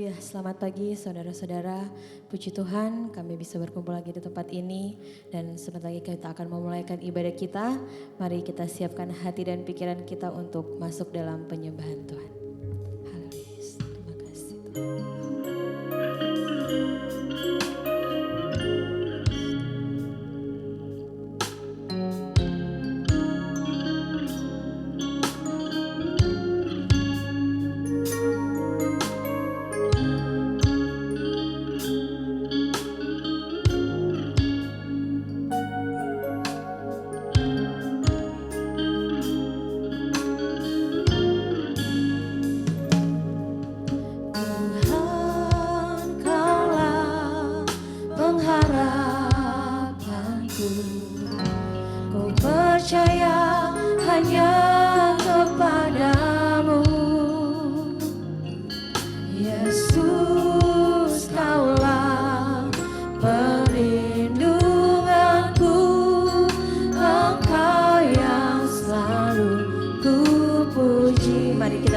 Haleluya, selamat pagi saudara-saudara. Puji Tuhan kami bisa berkumpul lagi di tempat ini. Dan sebentar lagi kita akan memulaikan ibadah kita. Mari kita siapkan hati dan pikiran kita untuk masuk dalam penyembahan Tuhan. Haleluya, terima kasih Tuhan.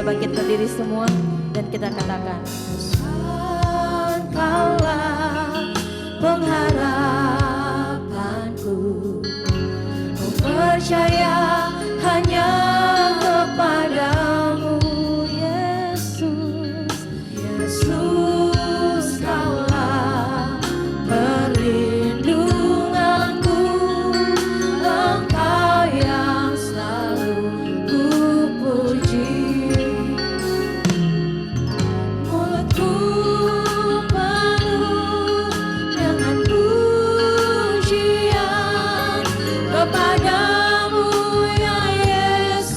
Bangkit berdiri semua dan kita katakan, Engkaulah pengharapanku, ku percaya hanya kepadamu, Yesus. Yesus, Kaulah perlindunganku, Engkau yang selalu ku puji. Kepadamu ya Yesus.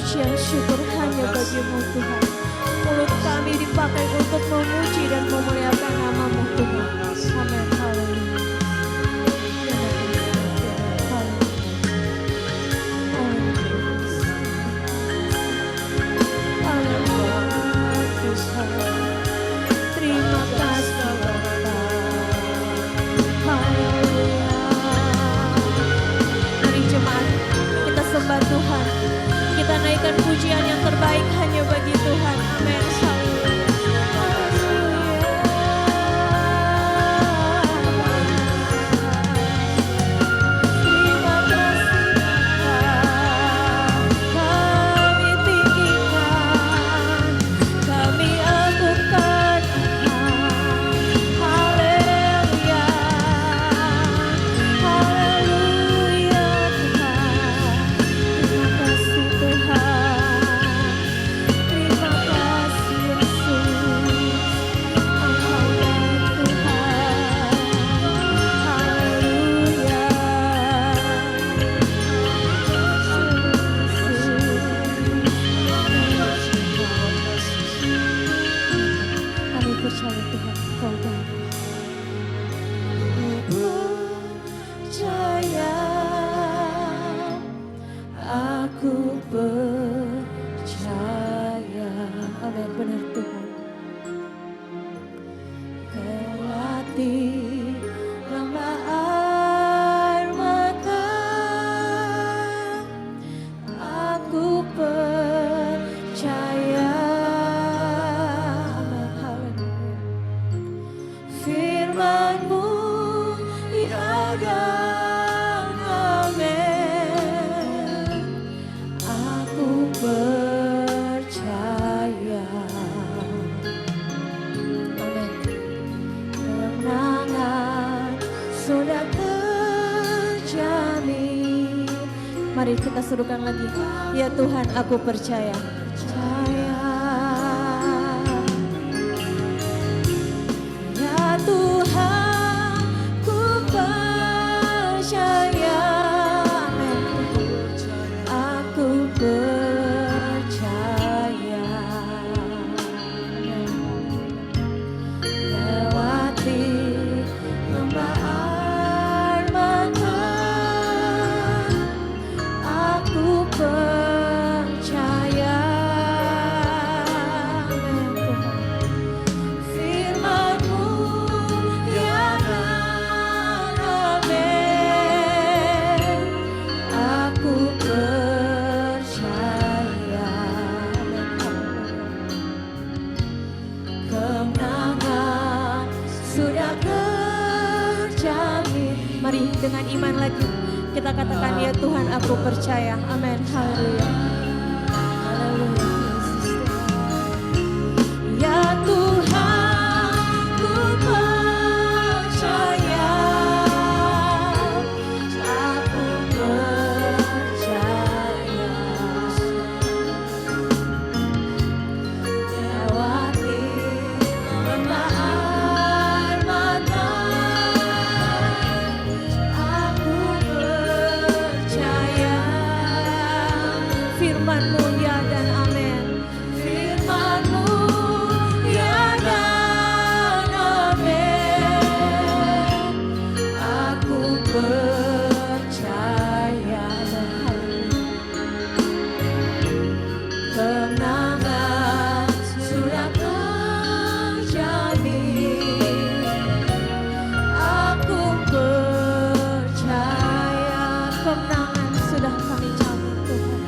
pujian syukur hanya bagi-Mu Tuhan. Mulut kami dipakai untuk memuji dan memuliakan nama-Mu Tuhan. Amin. Haleluya. Terima kasih Bapa. Haleluya. Mari jemaat, kita sembah Tuhan. Kita naikkan pujian yang terbaik hanya bagi Tuhan. Amin. Mari kita serukan lagi. Ya Tuhan, aku percaya. Ya Tuhan, ku percaya. Aku percaya. Lewati lembah air mata, aku percaya. Firman-Mu ya dan amin. Aku percaya. Kemenangan sudah terjamin. Mari dengan iman lagi kita katakan, ya Tuhan, aku percaya. Amin. Haleluya. Haleluya. Ya Tuhan, ku percaya. Aku percaya. Lewati lembah air mata, aku percaya. Firman-Mu ya dan amin. Firman-Mu ya dan amin. Aku percaya. Kemenangan sudah terjamin. Aku percaya. Kemenangan sudah kami jamin Tuhan.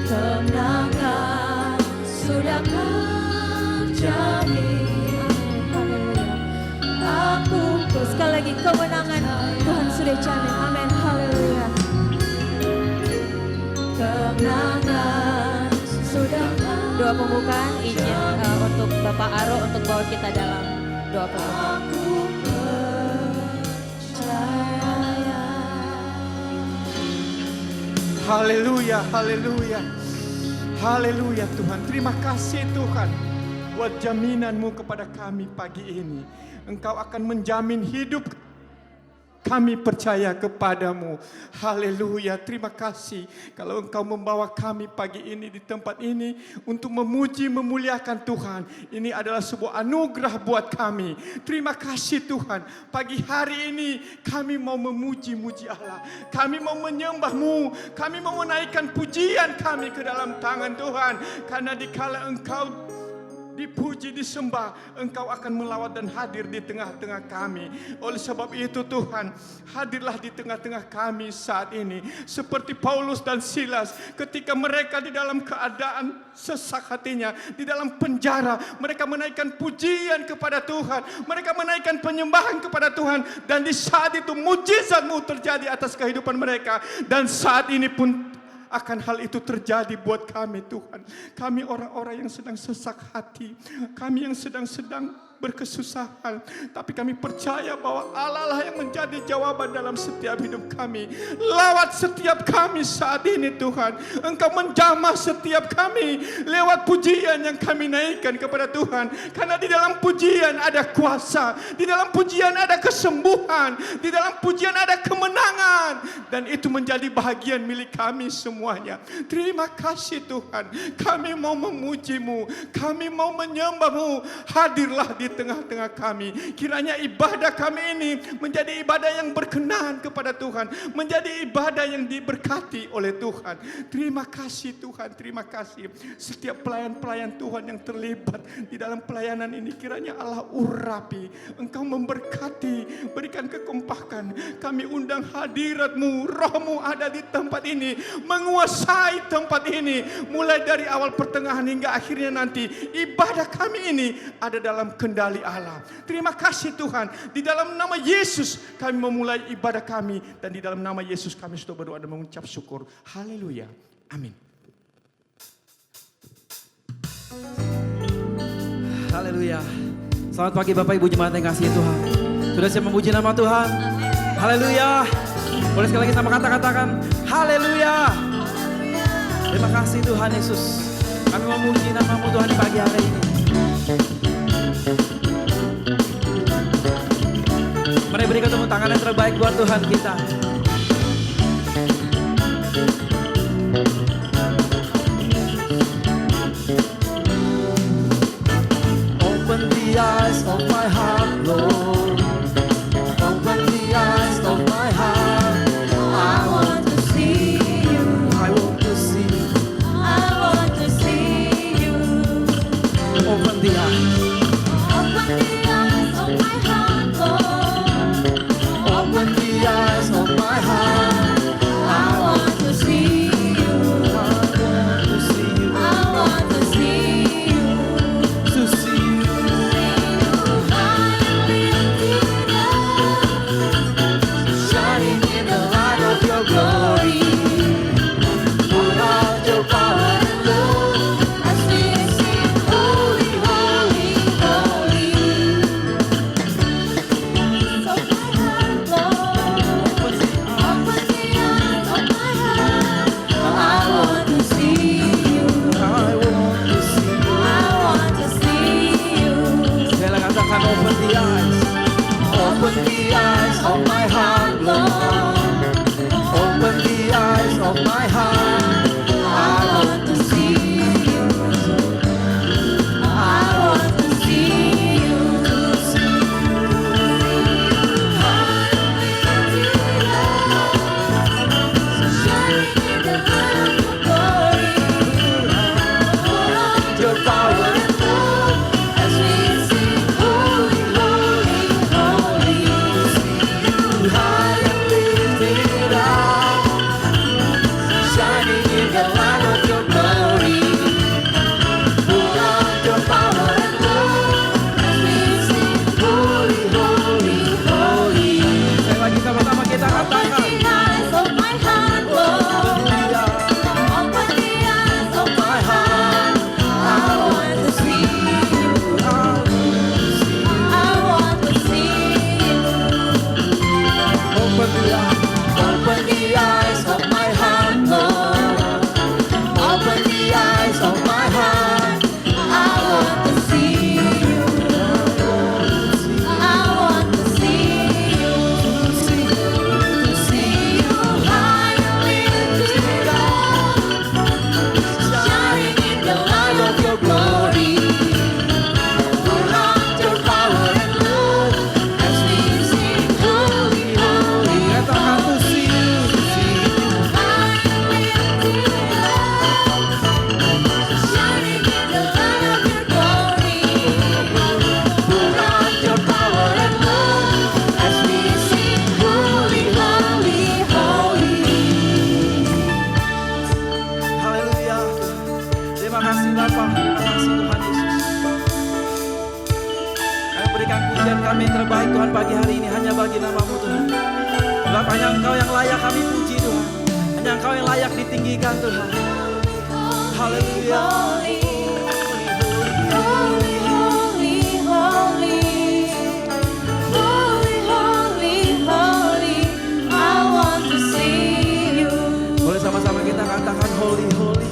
Kemenangan sudah terjamin. Haleluya. Aku sekali lagi, kemenangan Tuhan sudah jamin. Amin. Haleluya. Kemenangan sudah. Doa pembukaan izin untuk Bapak Aro untuk bawa kita dalam doa pembukaan. Aku percaya. Haleluya, haleluya. Haleluya Tuhan. Terima kasih Tuhan buat jaminan-Mu kepada kami pagi ini. Engkau akan menjamin hidup kami percaya kepadamu. Haleluya, terima kasih kalau Engkau membawa kami pagi ini di tempat ini untuk memuji, memuliakan Tuhan. Ini adalah sebuah anugerah buat kami. Terima kasih Tuhan, pagi hari ini kami mau memuji-muji Allah. Kami mau menyembah-Mu, kami mau menaikkan pujian kami ke dalam tangan Tuhan. Karena dikala Engkau dipuji, disembah, Engkau akan melawat dan hadir di tengah-tengah kami. Oleh sebab itu Tuhan, hadirlah di tengah-tengah kami saat ini. Seperti Paulus dan Silas, ketika mereka di dalam keadaan sesak hatinya, di dalam penjara, mereka menaikkan pujian kepada Tuhan, mereka menaikkan penyembahan kepada Tuhan, dan di saat itu mujizat-Mu terjadi atas kehidupan mereka. Dan saat ini pun akan hal itu terjadi buat kami Tuhan. Kami orang-orang yang sedang sesak hati, kami yang sedang berkesusahan, tapi kami percaya bahwa Allah lah yang menjadi jawaban dalam setiap hidup kami. Lawat setiap kami saat ini Tuhan. Engkau menjamah setiap kami lewat pujian yang kami naikkan kepada Tuhan. Karena di dalam pujian ada kuasa, di dalam pujian ada kesembuhan, di dalam pujian ada kemenangan, dan itu menjadi bahagian milik kami semuanya. Terima kasih Tuhan. Kami mau memuji-Mu, kami mau menyembah-Mu. Hadirlah di tengah-tengah kami. Kiranya ibadah kami ini menjadi ibadah yang berkenan kepada Tuhan, menjadi ibadah yang diberkati oleh Tuhan. Terima kasih Tuhan, terima kasih. Setiap pelayan-pelayan Tuhan yang terlibat di dalam pelayanan ini, kiranya Allah urapi, Engkau memberkati, berikan kekompakan. Kami undang hadirat-Mu, Roh-Mu ada di tempat ini, menguasai tempat ini, mulai dari awal, pertengahan hingga akhirnya nanti. Ibadah kami ini ada dalam kendali Allah. Terima kasih Tuhan. Di dalam nama Yesus kami memulai ibadah kami, dan di dalam nama Yesus kami sudah berdoa dan mengucap syukur. Haleluya. Amin. Haleluya. Selamat pagi Bapak Ibu jemaat yang kasih Tuhan. Sudah siap memuji nama Tuhan? Haleluya. Boleh sekali lagi sama kata-katakan haleluya. Terima kasih Tuhan Yesus. Kami memuji nama-Mu Tuhan di pagi hari ini. Mari berikan tepuk tangan yang terbaik buat Tuhan kita. Open the eyes of my heart, Lord. Open the eyes of my heart. I want to see You. I want to see. I want to see You. Open the eyes. Open the eyes of my heart, Lord. Open the eyes of my heart. I want to see You. I want to see You. I want to see You. To see You. I Bapa, terima kasih Tuhan Yesus. Kami berikan pujian kami yang terbaik Tuhan pagi hari ini hanya bagi nama-Mu Tuhan. Bapa, hanya Engkau yang layak kami puji Tuhan. Hanya Engkau yang layak ditinggikan Tuhan. Haleluya. Boleh sama-sama kita katakan holy, holy.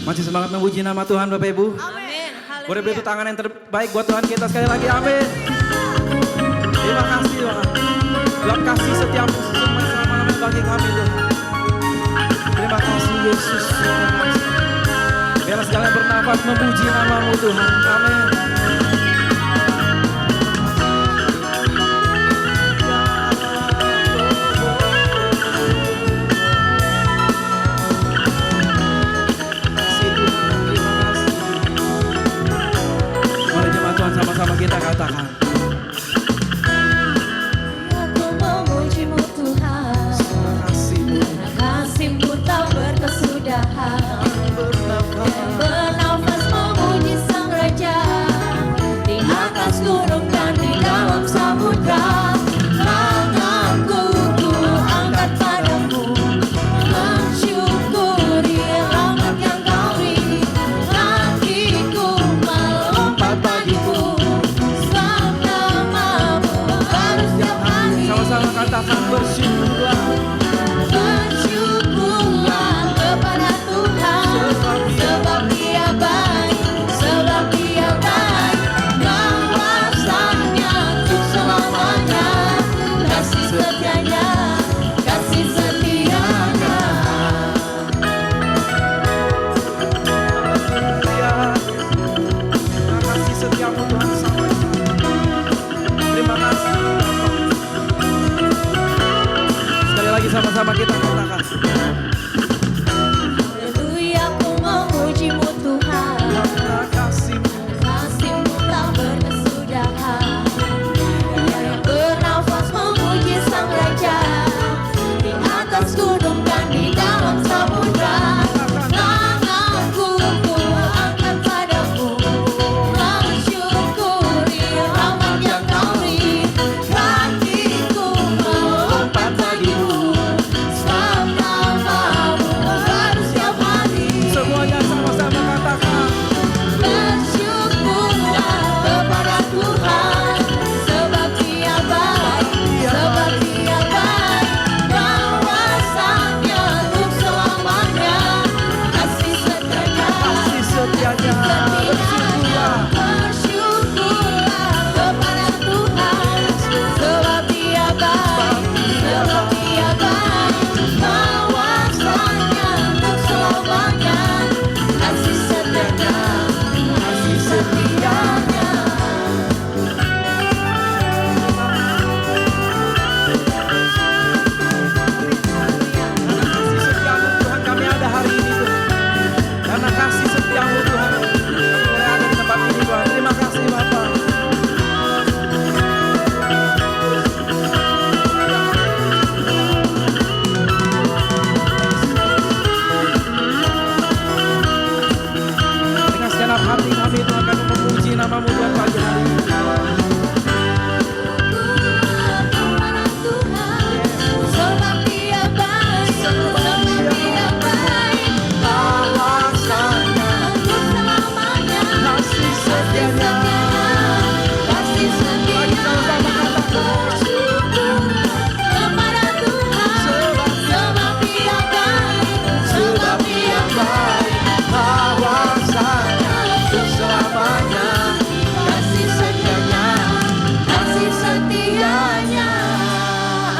Masih semangat memuji nama Tuhan Bapak Ibu. Amin. Boleh beri tepuk tangan yang terbaik buat Tuhan kita sekali lagi. Amin. Terima kasih Tuhan. Dalam kasih setiamu sampai selama-lamanya bagi kami Tuhan. Terima kasih Yesus. Biarlah segala yang bernafas memuji nama-Mu Tuhan. Amin. Sama-sama kita katakan. Aku memuji-Mu Tuhan, kasih-Mu tak berkesudahan. Bernafas memuji Sang Raja, di atas gunung dan di dalam samudra. Tanganku ku angkat padamu, mensyukuri rahmat yang Kau beri. Hatiku melompat bagimu, sebab nama-Mu baru setiap hari. Sama-sama katakan bersyukurlah. Bersyukurlah kepada Tuhan, sebab Dia baik, sebab Dia baik. Kuasanya untuk selamanya, kasih setianya, kasih setianya. Haleluya. Terima kasih setiamu Tuhan sampai. Terima kasih. Sekali lagi sama-sama kita katakan. Haleluya, ku memuji-Mu Tuhan, Karena kasih-Mu kasih-Mu tak berkesudahan. Dia yang bernafas memuji Sang Raja, di atas gunung dan di dalam samudra. Tanganku ku angkat padamu, mensyukuri rahmat yang Kau beri. Hatiku melompat bagimu, sebab setianya. Kasih setiamu Tuhan kami ada hari ini Tuhan. Karena kasih setiamu Tuhan kami boleh ada di tempat ini Tuhan. Terima kasih Bapa. Dengan segenap hati kami Tuhan kami memuji namamu Tuhan pagi hari ini. Sebab Dia baik, sebab Dia baik, Bahwasanya untuk selamanya. kasih setianya. Kasih setianya bersyukur kepada Tuhan. Sebab Dia baik, sebab Dia baik, Bahwasanya untuk selamanya kasih setianya, kasih setianya.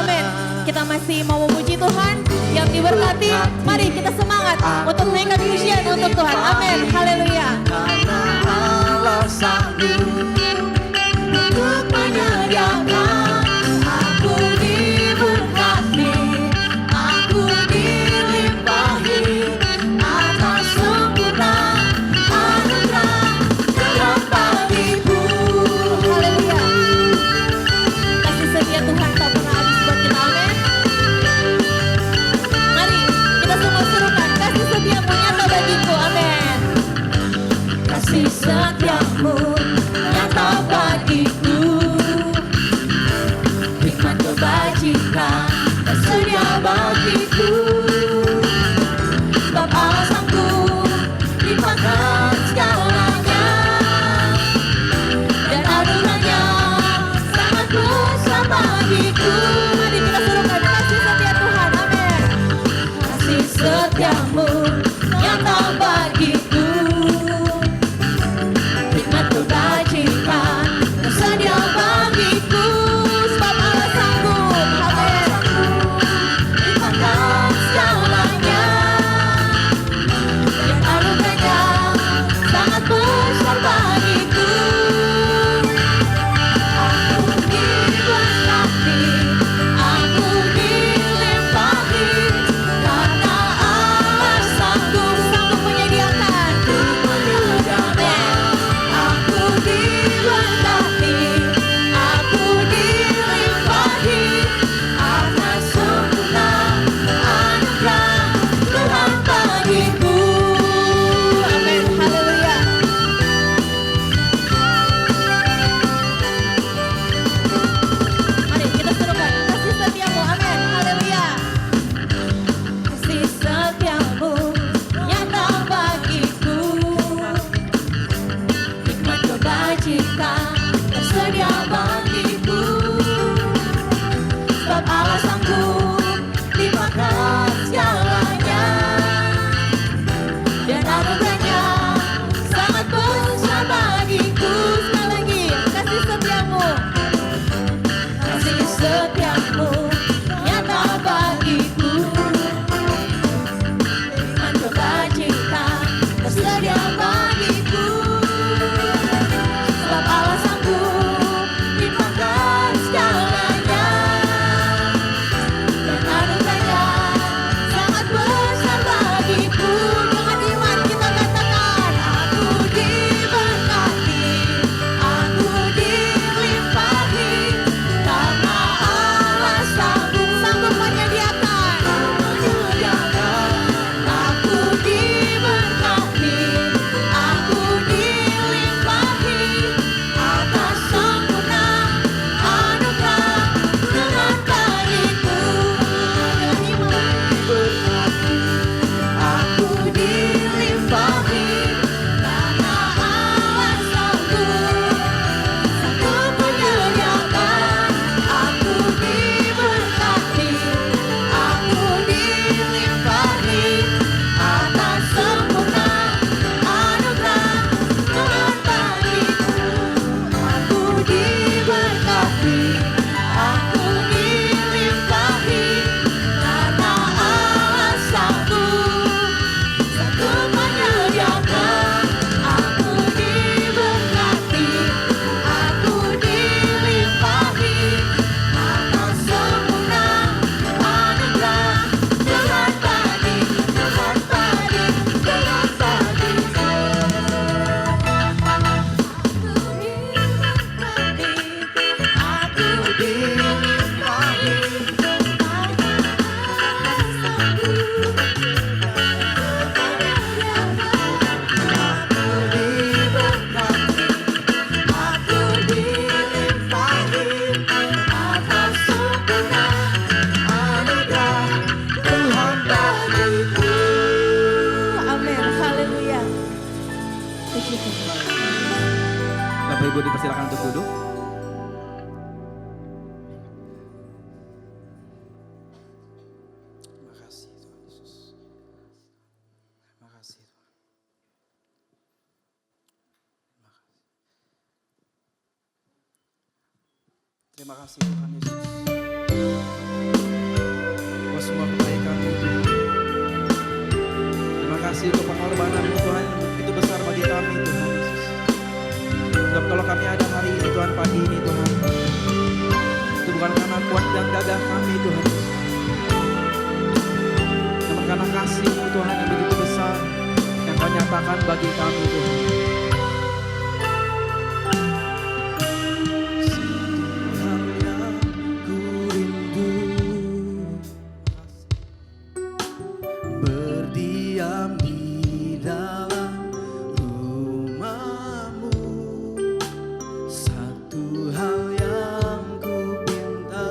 Amin. Kita masih mau memuji Tuhan yang diberkati. Mari kita semangat untuk menaikkan pujian untuk Tuhan. Amin. Haleluya. karena Allah sanggup Untuk menyediakan aku diberkati, aku dilimpahi atas sempurna anugerah Tuhan bagiku. Haleluya. Kasih setia Tuhan tak pernah habis buat kita. Amin. Mari kita semua serukan kasih setiamu nyata bagiku. Amin. Kasih setiamu nyata bagiku, hikmat kebajikan tersedia bagiku. Sebab Allah sanggup limpahkan segalanya, dan anugerahnya sangat besar bagiku. Mari kita serukan kasih setia Tuhan. Amin. Kasih setiamu nyata bagiku, hikmat kebajikan tersedia bagiku. Sebab Allah sanggup. Amin. Limpahkan segalanya, dan anugerahnya sangat besar bagiku. Aku diberkati, aku dilimpahi, karena Allah sanggup menyediakan. Aku diberkati, aku dilimpahi atas sempurna anugerah Tuhan bagiku. Amin. Haleluya. Mari kita serukan kasih setiamu. Amin. Haleluya. Kasih setiamu nyata bagiku, hikmat kebajikan tersedia bagiku. Sebab Allah sanggup limpahkan segalanya, dan anugerahnya sangat besar bagiku. Sekali lagi kasih setiamu. Kasih setiamu nyata bagiku, hikmat kebajikan tersedia bagiku. Sebab Allah Ibu dipersilakan untuk duduk. Terima kasih Tuhan Yesus. Terima kasih Tuhan. Terima kasih Tuhan Yesus. Buat semua kebaikan-Mu Tuhan. Terima kasih untuk pengorbanan-Mu Tuhan yang begitu besar bagi kami Tuhan Yesus. Sebab kalau kami ada hari ini Tuhan, pagi ini Tuhan, itu bukan karena kuat dan gagah kami Tuhan Yesus, namun karena kasih-Mu Tuhan yang begitu besar yang Kau nyatakan bagi kami Tuhan. Berdiam di dalam rumah-Mu, satu hal yang ku pinta,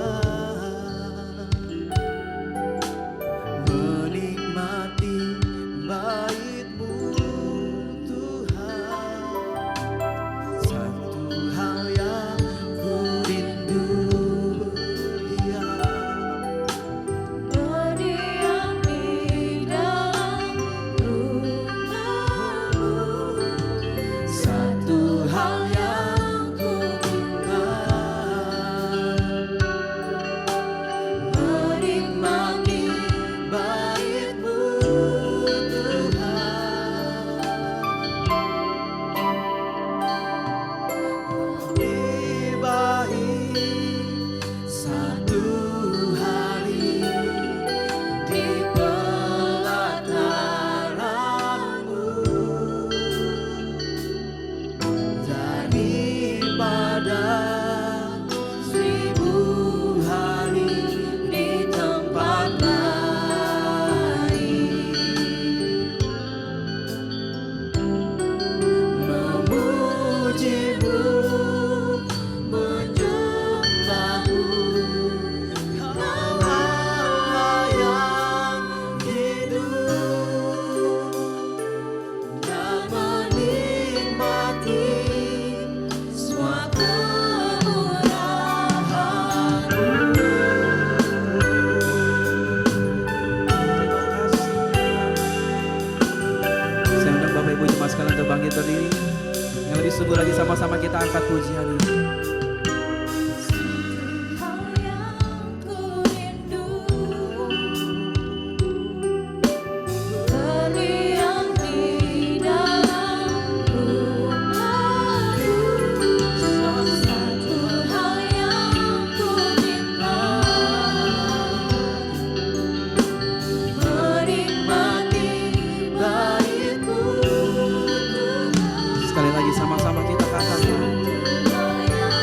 menikmati bait-Mu Tuhan, satu hal yang ku rindu berdiam. Berdiam di dalam rumah-Mu, satu hal yang ku minta, menikmati bait-Mu Tuhan. Lebih baik satu hari di pelataran-Mu daripada 1000 hari di tempat lain. Memuji-Mu, menyembah-Mu, Kau Allah yang hidup, dan menikmati semua kemurahan-Mu. Saya undang Bapak Ibu jemaat sekalian untuk bangkit berdiri. Yang lebih sungguh lagi sama-sama kita angkat pujian ini. Hal yang ku rindu, berdiam di dalam rumah-Mu, satu hal yang ku minta, menikmati bait-Mu Tuhan. Sekali lagi sama-sama kita katakan. Hal yang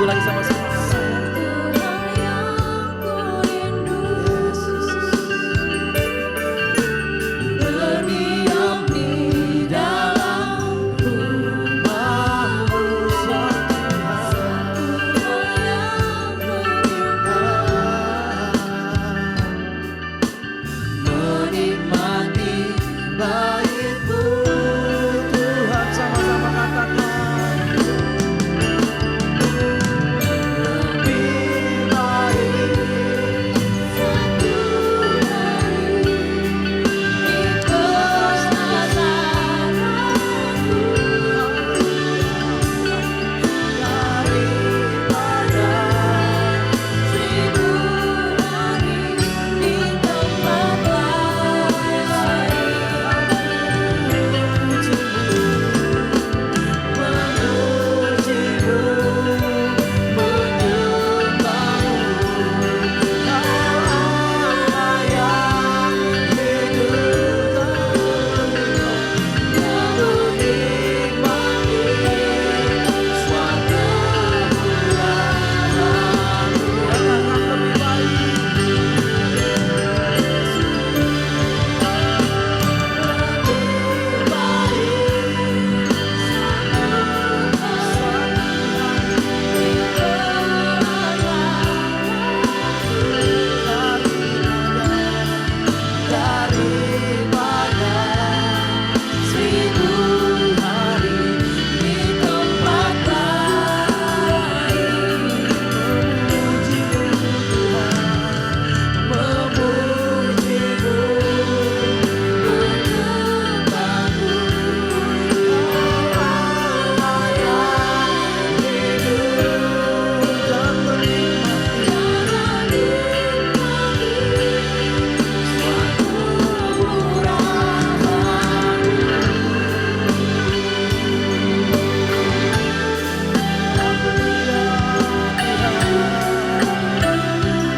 lagi sama-sama. Berdiam di dalam rumah-Mu, satu hal yang menikmati bait-Mu. Tuhan sama-sama katakan. Lebih baik satu hari ikut sasaranku daripada 1000 hari di tempat lain. Memuji-Mu, menyembah-Mu, Kau yang hidup yang menikmati suatu Katakan lebih baik. daripada 1000 hari di tempat lain. Memuji-Mu, menyembah-Mu, Allah yang hidup dan menikmati suatu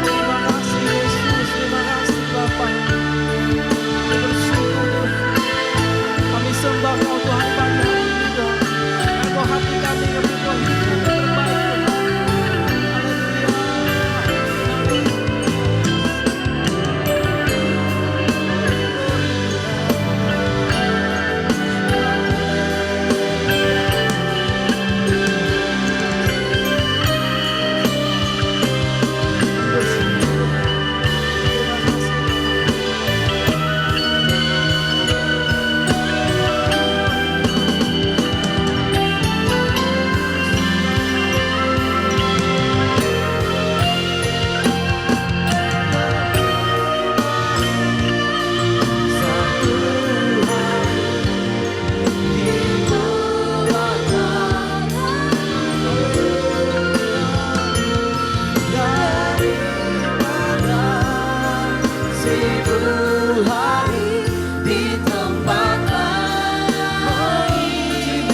Terima kasih Yesus, terima kasih Bapa. Kami bersyukur Tuhan. Kami sembah Kau Tuhan pagi hari ini Tuhan. Engkau hati kami yang Engkau hidup yang terbaik Tuhan. daripada 1000 hari di tempat lain.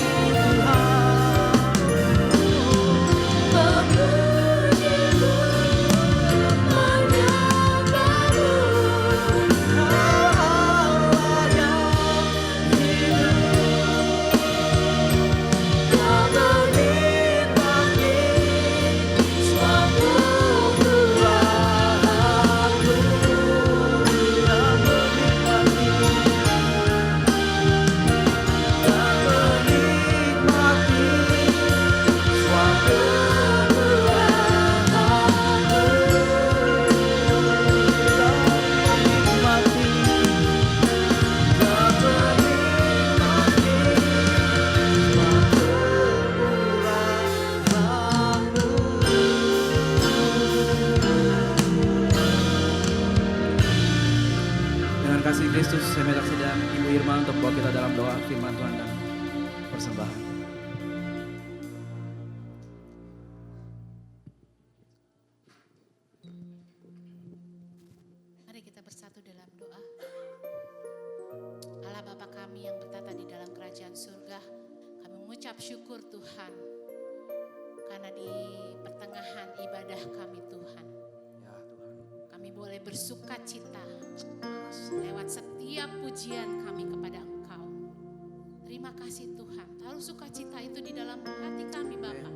Memuji-Mu, menyembah-Mu, Allah yang hidup dan menikmati suatu Tuhanku yang menikmati suatu Dengan kasih Kristus, saya minta kesediaan Ibu Irma untuk bawa kita dalam doa firman Tuhan dan persembahan. Mari kita bersatu dalam doa. Allah Bapa kami yang bertata di dalam kerajaan surga, kami mengucap syukur Tuhan, karena di pertengahan ibadah kami Tuhan, kami boleh bersuka cita lewat setiap pujian kami kepada Engkau. Terima kasih Tuhan, taruh sukacita itu di dalam hati kami Bapa.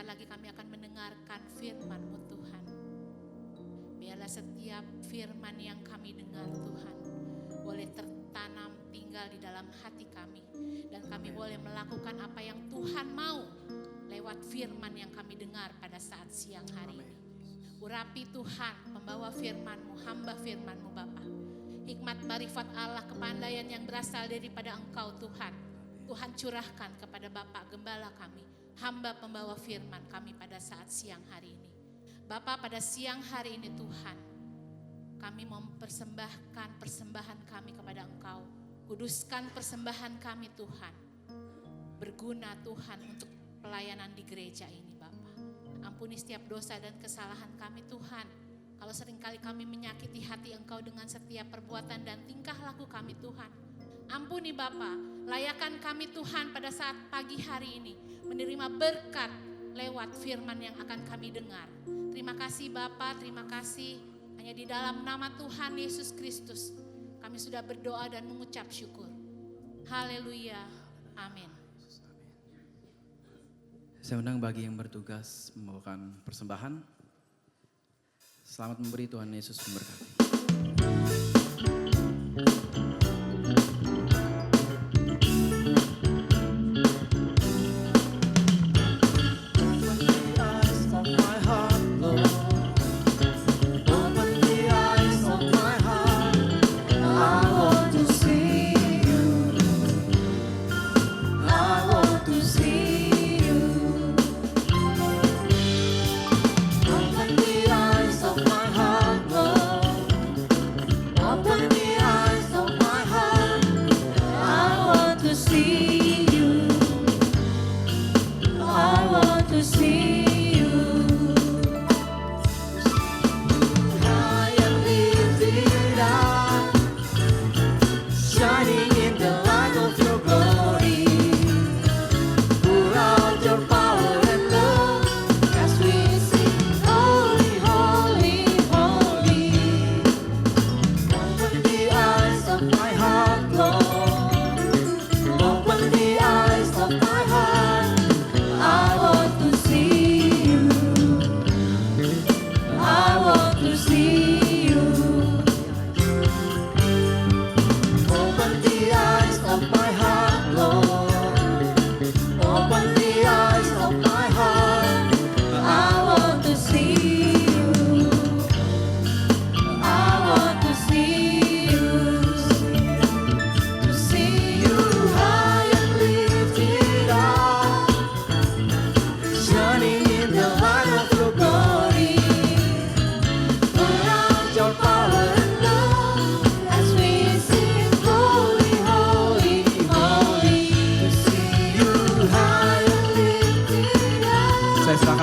sebentar lagi kami akan mendengarkan firman-Mu Tuhan. Biarlah setiap firman yang kami dengar Tuhan boleh tertanam tinggal di dalam hati kami. Dan kami boleh melakukan apa yang Tuhan mau lewat firman yang kami dengar pada saat siang hari ini. Urapi Tuhan pembawa firman-Mu, hamba firman-Mu Bapa. Hikmat marifat Allah, kepandaian yang berasal daripada Engkau Tuhan. Tuhan curahkan kepada Bapak Gembala kami, hamba pembawa firman kami pada saat siang hari ini. Bapa, pada siang hari ini Tuhan, kami mempersembahkan persembahan kami kepada Engkau. Kuduskan persembahan kami Tuhan. Berguna Tuhan untuk pelayanan di gereja ini Bapa. Ampuni setiap dosa dan kesalahan kami Tuhan. Kalau seringkali kami menyakiti hati Engkau dengan setiap perbuatan dan tingkah laku kami Tuhan. Ampuni Bapa, layakan kami Tuhan pada saat pagi hari ini menerima berkat lewat firman yang akan kami dengar. Terima kasih Bapa, terima kasih. Hanya di dalam nama Tuhan Yesus Kristus kami sudah berdoa dan mengucap syukur. Haleluya, amin. Saya undang bagi yang bertugas membawakan persembahan. Selamat memberi, Tuhan Yesus memberkati.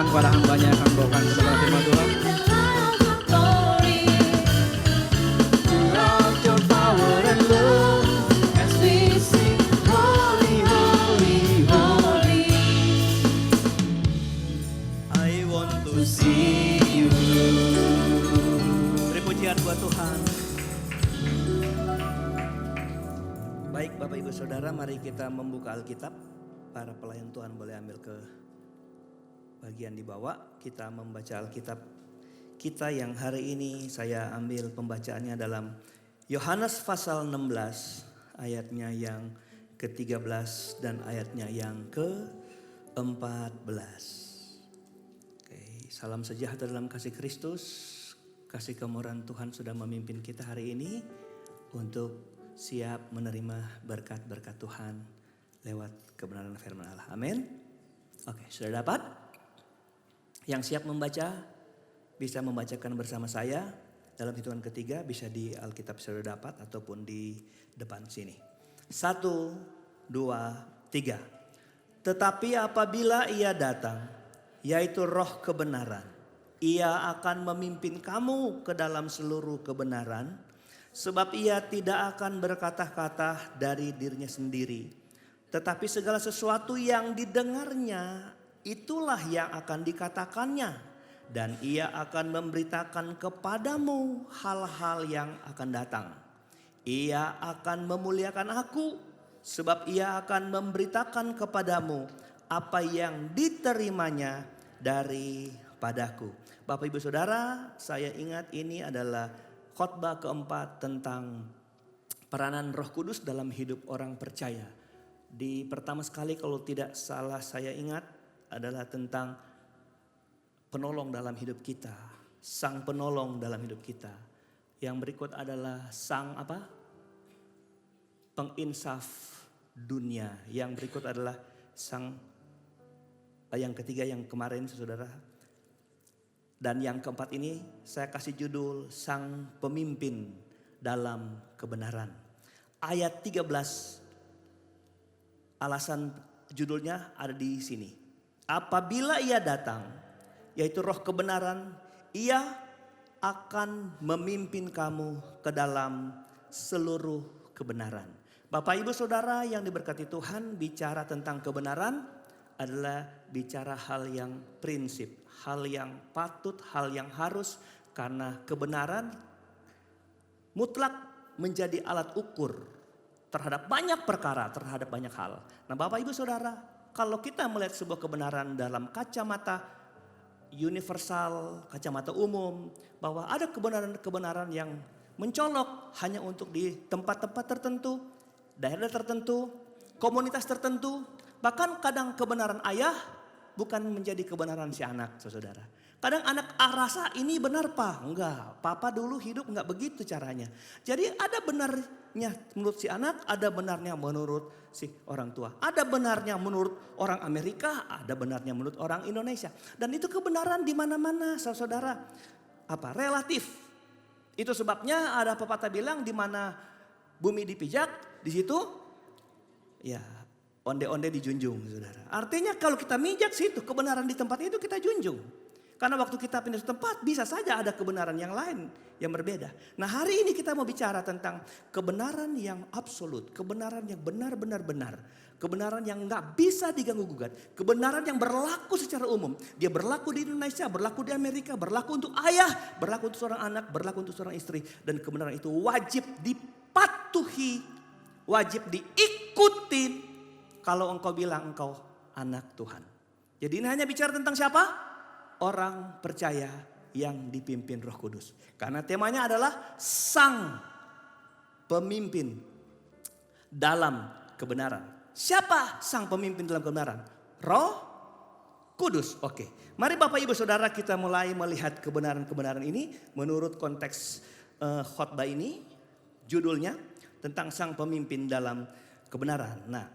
Kepada hambanya yang akan membawakan kebenaran firman Tuhan. I want to see you. Beri pujian buat Tuhan. Baik Bapak Ibu Saudara, mari kita membuka Alkitab. Para pelayan Tuhan boleh ambil ke bagian di bawah. Kita membaca Alkitab kita yang hari ini saya ambil pembacaannya dalam Yohanes pasal 16 ayatnya yang ke-13 dan ayatnya yang ke-14. Oke, salam sejahtera dalam kasih Kristus. Kasih kemurahan Tuhan sudah memimpin kita hari ini untuk siap menerima berkat-berkat Tuhan lewat kebenaran firman Allah. Amin. Oke, sudah dapat? Yang siap membaca bisa membacakan bersama saya dalam hitungan ketiga, bisa di Alkitab sudah dapat ataupun di depan sini. 1, 2, 3. Tetapi apabila Ia datang, yaitu Roh kebenaran, Ia akan memimpin kamu ke dalam seluruh kebenaran, sebab Ia tidak akan berkata-kata dari dirinya sendiri, tetapi segala sesuatu yang didengarnya itulah yang akan dikatakannya, dan Ia akan memberitakan kepadamu hal-hal yang akan datang. Ia akan memuliakan aku, sebab Ia akan memberitakan kepadamu apa yang diterimanya daripadaku. Bapak Ibu Saudara, saya ingat ini adalah khotbah keempat tentang peranan Roh Kudus dalam hidup orang percaya. Di pertama sekali kalau tidak salah saya ingat adalah tentang penolong dalam hidup kita, sang penolong dalam hidup kita. Yang berikut adalah sang apa? Penginsaf dunia. Yang berikut adalah sang yang ketiga yang kemarin saudara. Dan yang keempat ini saya kasih judul sang pemimpin dalam kebenaran. Ayat 13 alasan judulnya ada di sini. Apabila ia datang, yaitu roh kebenaran, ia akan memimpin kamu ke dalam seluruh kebenaran. Bapak Ibu Saudara yang diberkati Tuhan, bicara tentang kebenaran adalah bicara hal yang prinsip, hal yang patut, hal yang harus, karena kebenaran mutlak menjadi alat ukur terhadap banyak perkara, terhadap banyak hal. Nah Bapak Ibu Saudara, kalau kita melihat sebuah kebenaran dalam kacamata universal, kacamata umum, bahwa ada kebenaran-kebenaran yang mencolok hanya untuk di tempat-tempat tertentu, daerah tertentu, komunitas tertentu, bahkan kadang kebenaran ayah bukan menjadi kebenaran si anak, saudara. Kadang anak rasa ini benar pak, enggak, papa dulu hidup enggak begitu caranya. Jadi ada benarnya menurut si anak, ada benarnya menurut si orang tua. Ada benarnya menurut orang Amerika, ada benarnya menurut orang Indonesia. Dan itu kebenaran di mana-mana, saudara. Apa? Relatif. Itu sebabnya ada pepatah bilang di mana bumi dipijak, di situ ya onde-onde dijunjung, saudara. Artinya kalau kita mijak situ, kebenaran di tempat itu kita junjung. Karena waktu kita pindah tempat bisa saja ada kebenaran yang lain yang berbeda. Nah hari ini kita mau bicara tentang kebenaran yang absolut. Kebenaran yang benar-benar benar. Kebenaran yang gak bisa diganggu gugat. Kebenaran yang berlaku secara umum. Dia berlaku di Indonesia, berlaku di Amerika, berlaku untuk ayah, berlaku untuk seorang anak, berlaku untuk seorang istri. Dan kebenaran itu wajib dipatuhi, wajib diikuti kalau engkau bilang engkau anak Tuhan. Jadi ini hanya bicara tentang siapa? Orang percaya yang dipimpin Roh Kudus. Karena temanya adalah sang pemimpin dalam kebenaran. Siapa sang pemimpin dalam kebenaran? Roh Kudus. Oke. Mari Bapak Ibu Saudara kita mulai melihat kebenaran-kebenaran ini menurut konteks khotbah ini. Judulnya tentang sang pemimpin dalam kebenaran. Nah,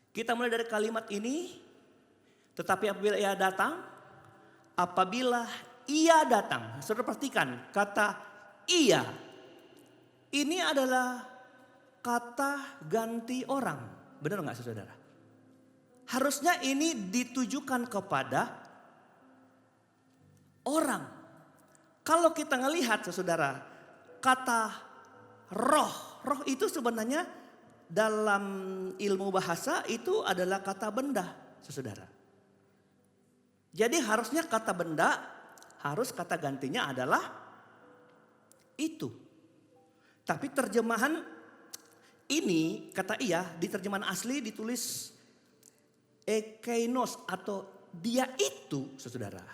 kita mulai dari kalimat ini. Tetapi apabila ia datang, apabila ia datang, saudara perhatikan kata ia. Ini adalah kata ganti orang, benar nggak saudara? Harusnya ini ditujukan kepada orang. Kalau kita ngelihat saudara, kata roh itu sebenarnya dalam ilmu bahasa itu adalah kata benda, saudara. Jadi harusnya kata benda, harus kata gantinya adalah itu. Tapi terjemahan ini, kata ia, di terjemahan asli ditulis ekeinos atau dia itu, saudara.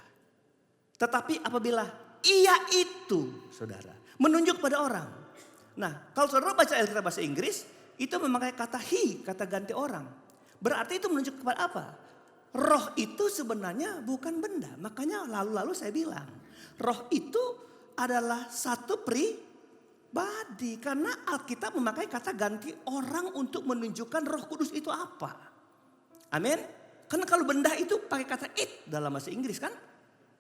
Tetapi apabila ia itu, saudara, menunjuk pada orang. Nah, kalau saudara baca Alkitab bahasa Inggris, itu memakai kata he, kata ganti orang. Berarti itu menunjuk kepada apa? Roh itu sebenarnya bukan benda. Makanya lalu-lalu saya bilang, roh itu adalah satu pribadi. Karena Alkitab memakai kata ganti orang untuk menunjukkan Roh Kudus itu apa. Amin. Karena kalau benda itu pakai kata it dalam bahasa Inggris kan.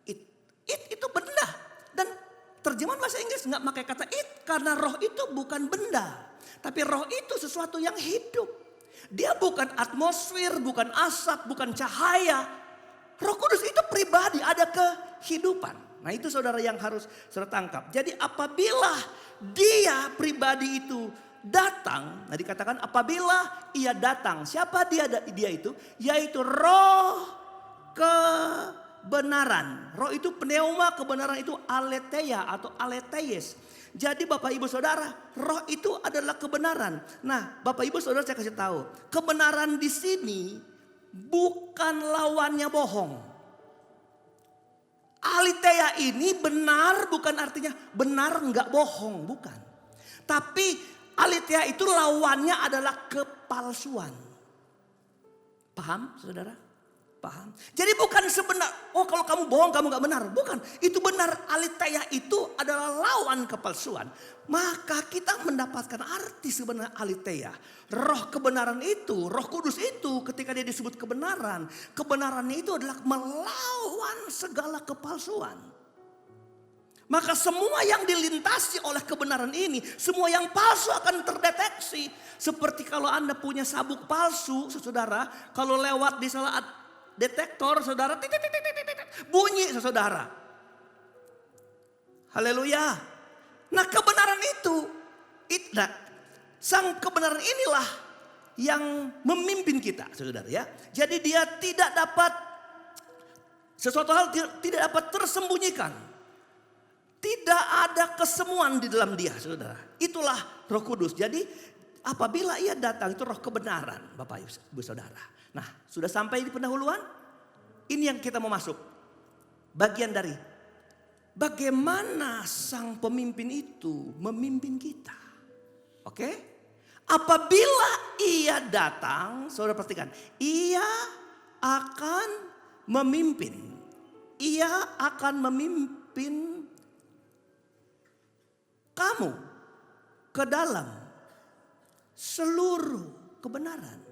It itu benda. Dan terjemahan bahasa Inggris nggak pakai kata it karena roh itu bukan benda. Tapi roh itu sesuatu yang hidup. Dia bukan atmosfer, bukan asap, bukan cahaya. Roh Kudus itu pribadi, ada kehidupan. Nah itu saudara yang harus saudara tangkap. Jadi apabila dia pribadi itu datang, nah dikatakan apabila ia datang. Siapa dia itu? Yaitu roh kebenaran. Roh itu pneuma, kebenaran itu aletheia atau aletheis. Jadi Bapak Ibu Saudara, roh itu adalah kebenaran. Nah, Bapak Ibu Saudara saya kasih tahu, kebenaran di sini bukan lawannya bohong. Aletheia ini benar bukan artinya benar nggak bohong, bukan. Tapi aletheia itu lawannya adalah kepalsuan. Paham saudara? Paham? Jadi bukan sebenar, oh kalau kamu bohong kamu gak benar. Bukan, itu benar. Aletheia itu adalah lawan kepalsuan. Maka kita mendapatkan arti sebenarnya aletheia. Roh kebenaran itu, Roh Kudus itu ketika dia disebut kebenaran. Kebenarannya itu adalah melawan segala kepalsuan. Maka semua yang dilintasi oleh kebenaran ini, semua yang palsu akan terdeteksi. Seperti kalau Anda punya sabuk palsu, saudara, kalau lewat di salah detektor, saudara, bunyi, saudara. Haleluya. Nah kebenaran itu, sang kebenaran inilah yang memimpin kita, saudara ya. Jadi dia tidak dapat, sesuatu hal tidak dapat tersembunyikan. Tidak ada kesemuan di dalam dia, saudara. Itulah Roh Kudus. Jadi apabila ia datang itu roh kebenaran, Bapak Ibu Saudara. Nah, sudah sampai di pendahuluan. Ini yang kita mau masuk. Bagian dari bagaimana sang pemimpin itu memimpin kita. Oke? Apabila ia datang, saudara perhatikan. Ia akan memimpin. Ia akan memimpin kamu ke dalam seluruh kebenaran.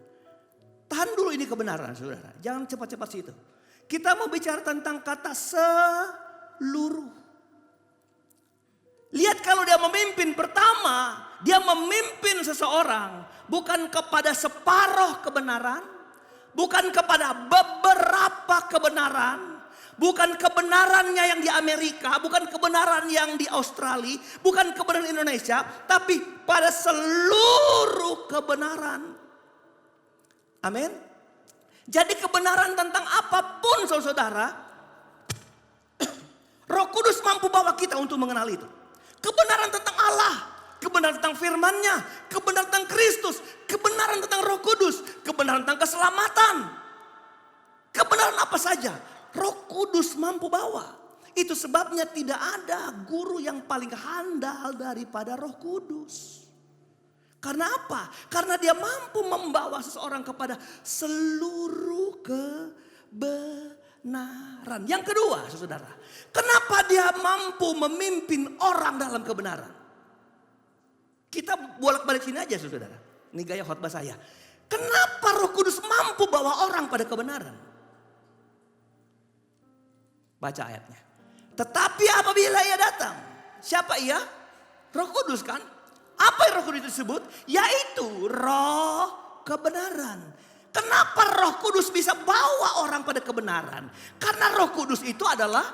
Tahan dulu ini kebenaran, saudara. Jangan cepat-cepat situ. Kita mau bicara tentang kata seluruh. Lihat kalau dia memimpin, pertama dia memimpin seseorang bukan kepada separuh kebenaran, bukan kepada beberapa kebenaran, bukan kebenarannya yang di Amerika, bukan kebenaran yang di Australia, bukan kebenaran Indonesia, tapi pada seluruh kebenaran. Amin. Jadi kebenaran tentang apapun saudara, Roh Kudus mampu bawa kita untuk mengenal itu. Kebenaran tentang Allah, kebenaran tentang firman-Nya, kebenaran tentang Kristus, kebenaran tentang Roh Kudus, kebenaran tentang keselamatan. Kebenaran apa saja, Roh Kudus mampu bawa. Itu sebabnya tidak ada guru yang paling handal daripada Roh Kudus. Karena apa? Karena dia mampu membawa seseorang kepada seluruh kebenaran. Yang kedua, saudara, kenapa dia mampu memimpin orang dalam kebenaran? Kita bolak-balik sini aja, saudara. Ini gaya khotbah saya. Kenapa Roh Kudus mampu bawa orang pada kebenaran? Baca ayatnya. Tetapi apabila ia datang, siapa ia? Roh Kudus kan? Apa yang Roh Kudus itu disebut? Yaitu roh kebenaran. Kenapa Roh Kudus bisa bawa orang pada kebenaran? Karena Roh Kudus itu adalah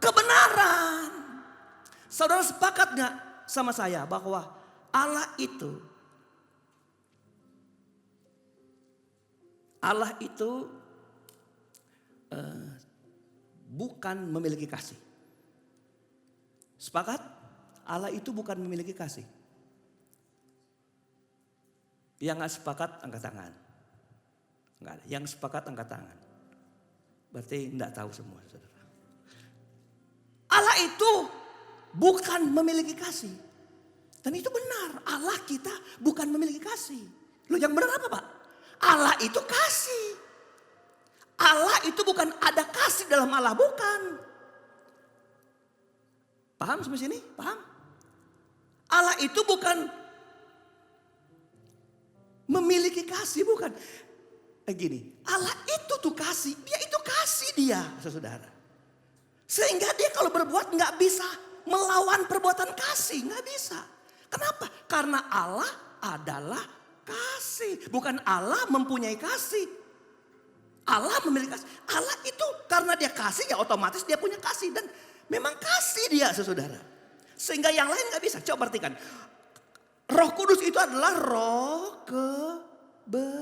kebenaran. Saudara sepakat gak sama saya bahwa Allah itu bukan memiliki kasih. Sepakat? Allah itu bukan memiliki kasih. Yang gak sepakat angkat tangan. Enggak ada. Yang sepakat angkat tangan. Berarti enggak tahu semua, saudara. Allah itu bukan memiliki kasih. Dan itu benar. Allah kita bukan memiliki kasih. Loh yang benar apa Pak? Allah itu kasih. Allah itu bukan ada kasih dalam Allah. Bukan. Paham sampai sini? Paham? Allah itu bukan memiliki kasih, bukan. Gini, Allah itu tuh kasih, dia itu kasih dia, saudara. Sehingga dia kalau berbuat nggak bisa melawan perbuatan kasih, nggak bisa. Kenapa? Karena Allah adalah kasih, bukan Allah mempunyai kasih. Allah memiliki kasih. Allah itu karena dia kasih ya otomatis dia punya kasih dan memang kasih dia, saudara. Sehingga yang lain nggak bisa. Coba perhatikan. Roh Kudus itu adalah roh kebenaran.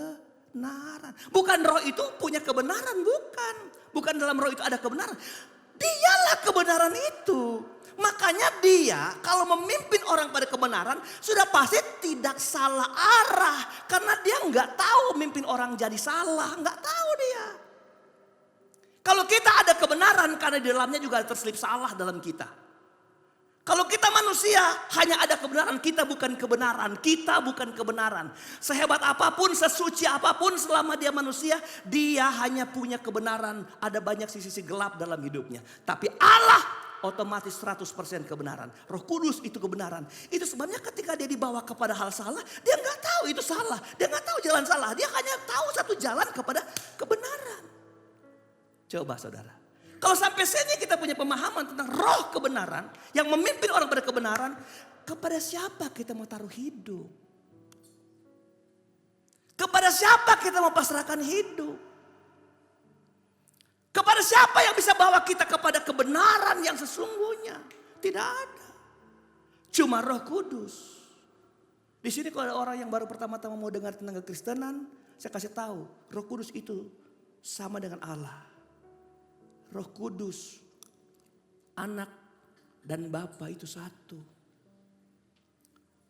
Bukan roh itu punya kebenaran, bukan. Bukan dalam roh itu ada kebenaran. Dialah kebenaran itu. Makanya dia kalau memimpin orang pada kebenaran sudah pasti tidak salah arah. Karena dia nggak tahu memimpin orang jadi salah, nggak tahu dia. Kalau kita ada kebenaran karena di dalamnya juga terselip salah dalam kita. Kalau kita manusia hanya ada kebenaran, kita bukan kebenaran. Kita bukan kebenaran. Sehebat apapun, sesuci apapun selama dia manusia, dia hanya punya kebenaran. Ada banyak sisi-sisi gelap dalam hidupnya. Tapi Allah otomatis 100% kebenaran. Roh Kudus itu kebenaran. Itu sebabnya ketika dia dibawa kepada hal salah, dia nggak tahu itu salah. Dia nggak tahu jalan salah. Dia hanya tahu satu jalan kepada kebenaran. Coba saudara. Kalau sampai sini kita punya pemahaman tentang roh kebenaran yang memimpin orang pada kebenaran, kepada siapa kita mau taruh hidup? Kepada siapa kita mau pasrahkan hidup? Kepada siapa yang bisa bawa kita kepada kebenaran yang sesungguhnya? Tidak ada. Cuma Roh Kudus. Di sini kalau ada orang yang baru pertama-tama mau dengar tentang kekristenan, saya kasih tahu, Roh Kudus itu sama dengan Allah. Roh Kudus, Anak dan Bapa itu satu.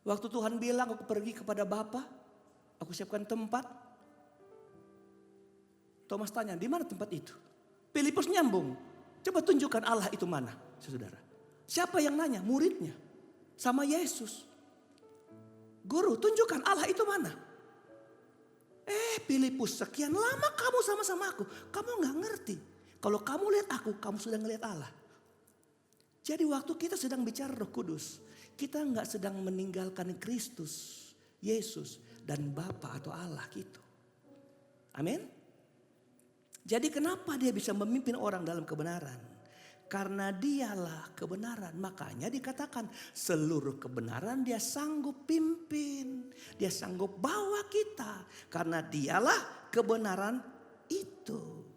Waktu Tuhan bilang aku pergi kepada Bapa, aku siapkan tempat. Thomas tanya, di mana tempat itu? Filipus nyambung, coba tunjukkan Allah itu mana, saudara. Siapa yang nanya? Muridnya, sama Yesus. Guru, tunjukkan Allah itu mana? Filipus, sekian lama kamu sama-sama aku, kamu gak ngerti. Kalau kamu lihat aku, kamu sudah ngelihat Allah. Jadi waktu kita sedang bicara Roh Kudus, kita nggak sedang meninggalkan Kristus, Yesus, dan Bapa atau Allah gitu. Amin. Jadi kenapa dia bisa memimpin orang dalam kebenaran? Karena dialah kebenaran. Makanya dikatakan seluruh kebenaran dia sanggup pimpin. Dia sanggup bawa kita. Karena dialah kebenaran itu.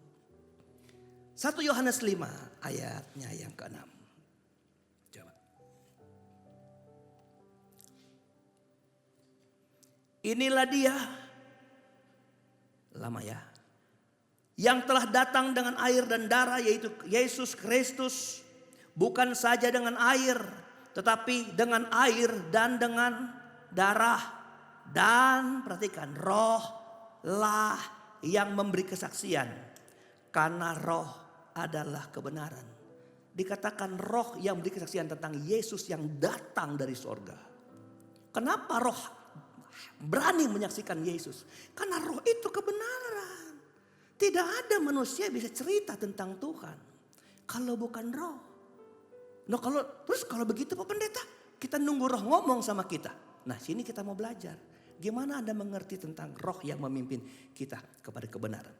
1 Yohanes 5 ayatnya yang ke-6. Coba. Inilah dia. Lama ya. Yang telah datang dengan air dan darah yaitu Yesus Kristus. Bukan saja dengan air. Tetapi dengan air dan dengan darah. Dan perhatikan roh lah yang memberi kesaksian. Karena roh adalah kebenaran. Dikatakan roh yang memberi kesaksian tentang Yesus yang datang dari sorga. Kenapa roh berani menyaksikan Yesus? Karena roh itu kebenaran. Tidak ada manusia bisa cerita tentang Tuhan kalau bukan roh. Nah kalau begitu Pak Pendeta, kita nunggu roh ngomong sama kita. Nah sini kita mau belajar. Gimana Anda mengerti tentang roh yang memimpin kita kepada kebenaran?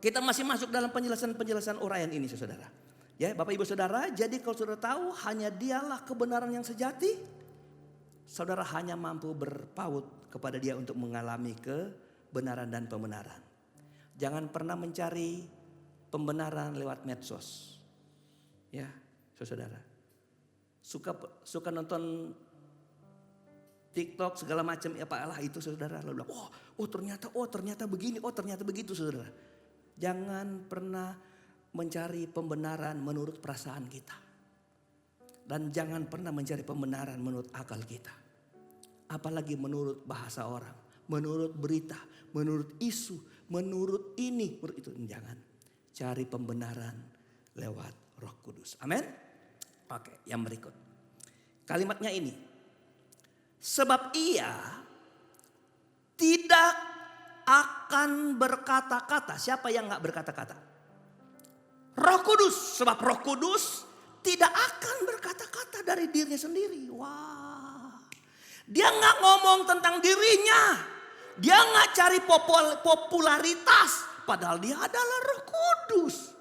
Kita masih masuk dalam penjelasan uraian ini saudara. Ya Bapak Ibu Saudara, jadi kalau saudara tahu hanya dialah kebenaran yang sejati. Saudara hanya mampu berpaut kepada dia untuk mengalami kebenaran dan pembenaran. Jangan pernah mencari pembenaran lewat medsos. Ya saudara. Suka nonton TikTok segala macam apalah itu saudara. Lalu bilang, oh ternyata begini, oh ternyata begitu saudara. Jangan pernah mencari pembenaran menurut perasaan kita. Dan jangan pernah mencari pembenaran menurut akal kita. Apalagi menurut bahasa orang. Menurut berita, menurut isu, menurut ini, menurut itu. Jangan. Cari pembenaran lewat Roh Kudus. Amin. Oke, yang berikut. Kalimatnya ini. Sebab ia tidak akan berkata-kata. Siapa yang gak berkata-kata? Roh Kudus. Sebab Roh Kudus tidak akan berkata-kata dari dirinya sendiri. Wah. Dia gak ngomong tentang dirinya. Dia gak cari popularitas. Padahal dia adalah Roh Kudus.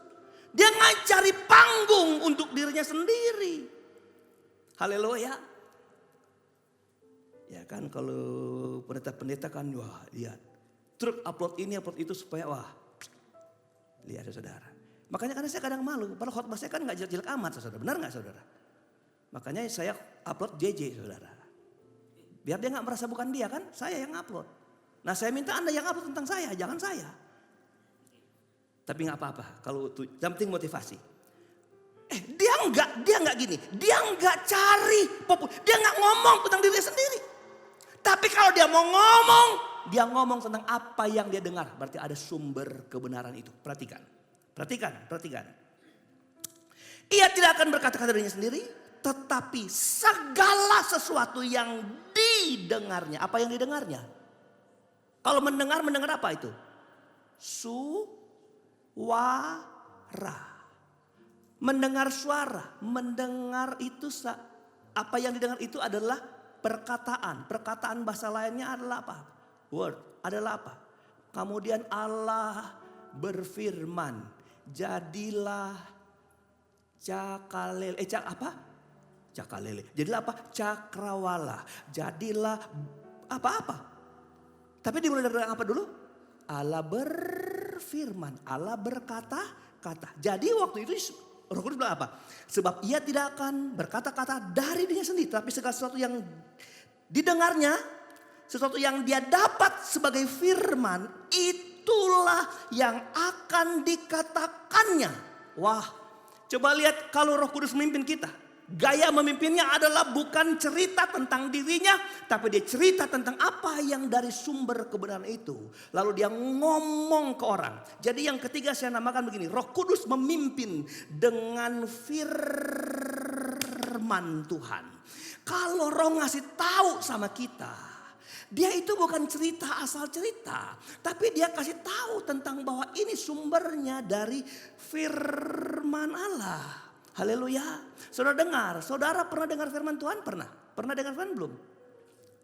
Dia gak cari panggung untuk dirinya sendiri. Haleluya. Ya kan kalau pendeta-pendeta kan wah lihat. Truk upload ini upload itu supaya wah. Lihat saudara. Makanya karena saya kadang malu. Padahal khotbah saya kan gak jelek-jelek amat saudara. Benar gak saudara? Makanya saya upload JJ saudara. Biar dia gak merasa bukan dia kan. Saya yang upload. Nah saya minta Anda yang upload tentang saya. Jangan saya. Tapi gak apa-apa. Kalau itu yang penting motivasi. Dia enggak gini. Dia enggak cari. Dia enggak ngomong tentang dirinya sendiri. Tapi kalau dia mau ngomong. Dia ngomong tentang apa yang dia dengar. Berarti ada sumber kebenaran itu. Perhatikan. Perhatikan. Ia tidak akan berkata-kata dirinya sendiri, tetapi segala sesuatu yang didengarnya. Apa yang didengarnya? Kalau mendengar apa itu? Suara. Mendengar suara. Mendengar itu, apa yang didengar itu adalah perkataan. Perkataan bahasa lainnya adalah apa? Word. Adalah apa? Kemudian Allah berfirman. Jadilah cakalele. Cakalele. Jadilah apa? Cakrawala. Jadilah apa-apa. Tapi dimulai dari apa dulu? Allah berfirman. Allah berkata-kata. Jadi waktu itu Roh Kudus bilang apa? Sebab ia tidak akan berkata-kata dari dirinya sendiri. Tapi segala sesuatu yang didengarnya. Sesuatu yang dia dapat sebagai firman. Itulah yang akan dikatakannya. Wah, coba lihat kalau Roh Kudus memimpin kita. Gaya memimpinnya adalah bukan cerita tentang dirinya. Tapi dia cerita tentang apa yang dari sumber kebenaran itu. Lalu dia ngomong ke orang. Jadi yang ketiga saya namakan begini. Roh Kudus memimpin dengan firman Tuhan. Kalau Roh ngasih tahu sama kita. Dia itu bukan cerita asal cerita. Tapi dia kasih tahu tentang bahwa ini sumbernya dari firman Allah. Haleluya. Saudara pernah dengar firman Tuhan? Pernah? Pernah dengar firman belum?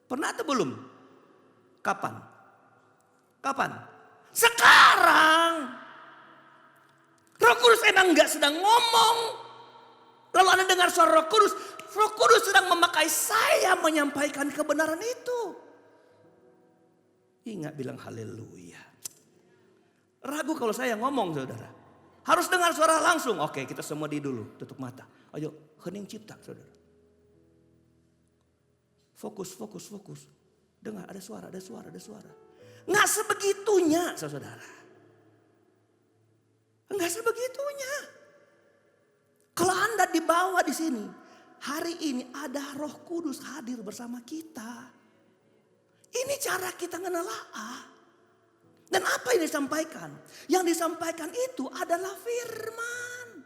Pernah atau belum? Kapan? Sekarang. Roh Kudus emang gak sedang ngomong. Lalu Anda dengar suara Roh Kudus. Roh Kudus sedang memakai saya menyampaikan kebenaran itu. Ingat bilang haleluya. Ragu kalau saya ngomong saudara. Harus dengar suara langsung. Oke, kita semua di dulu. Tutup mata. Ayo, hening cipta, saudara. Fokus. Dengar, ada suara. Nggak sebegitunya, saudara. Nggak sebegitunya. Kalau Anda dibawa di sini. Hari ini ada Roh Kudus hadir bersama kita. Ini cara kita mengenal Allah. Dan apa yang disampaikan? Yang disampaikan itu adalah firman.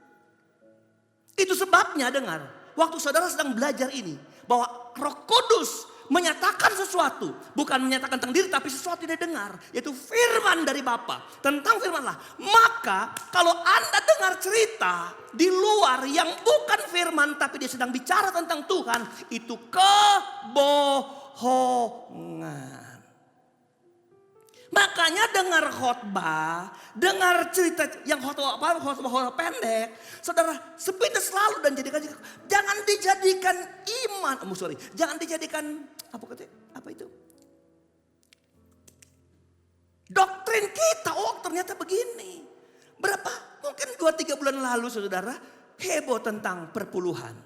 Itu sebabnya dengar. Waktu saudara sedang belajar ini. Bahwa Roh Kudus menyatakan sesuatu. Bukan menyatakan tentang diri tapi sesuatu yang didengar. Yaitu firman dari Bapa. Tentang firman Allah. Maka kalau Anda dengar cerita di luar yang bukan firman. Tapi dia sedang bicara tentang Tuhan. Itu kebohongan. Makanya dengar khotbah, dengar cerita yang khotbah pendek, saudara sepintas selalu dan jangan dijadikan jangan dijadikan apa itu? Doktrin kita, ternyata begini. Mungkin 2-3 bulan lalu saudara heboh tentang perpuluhan.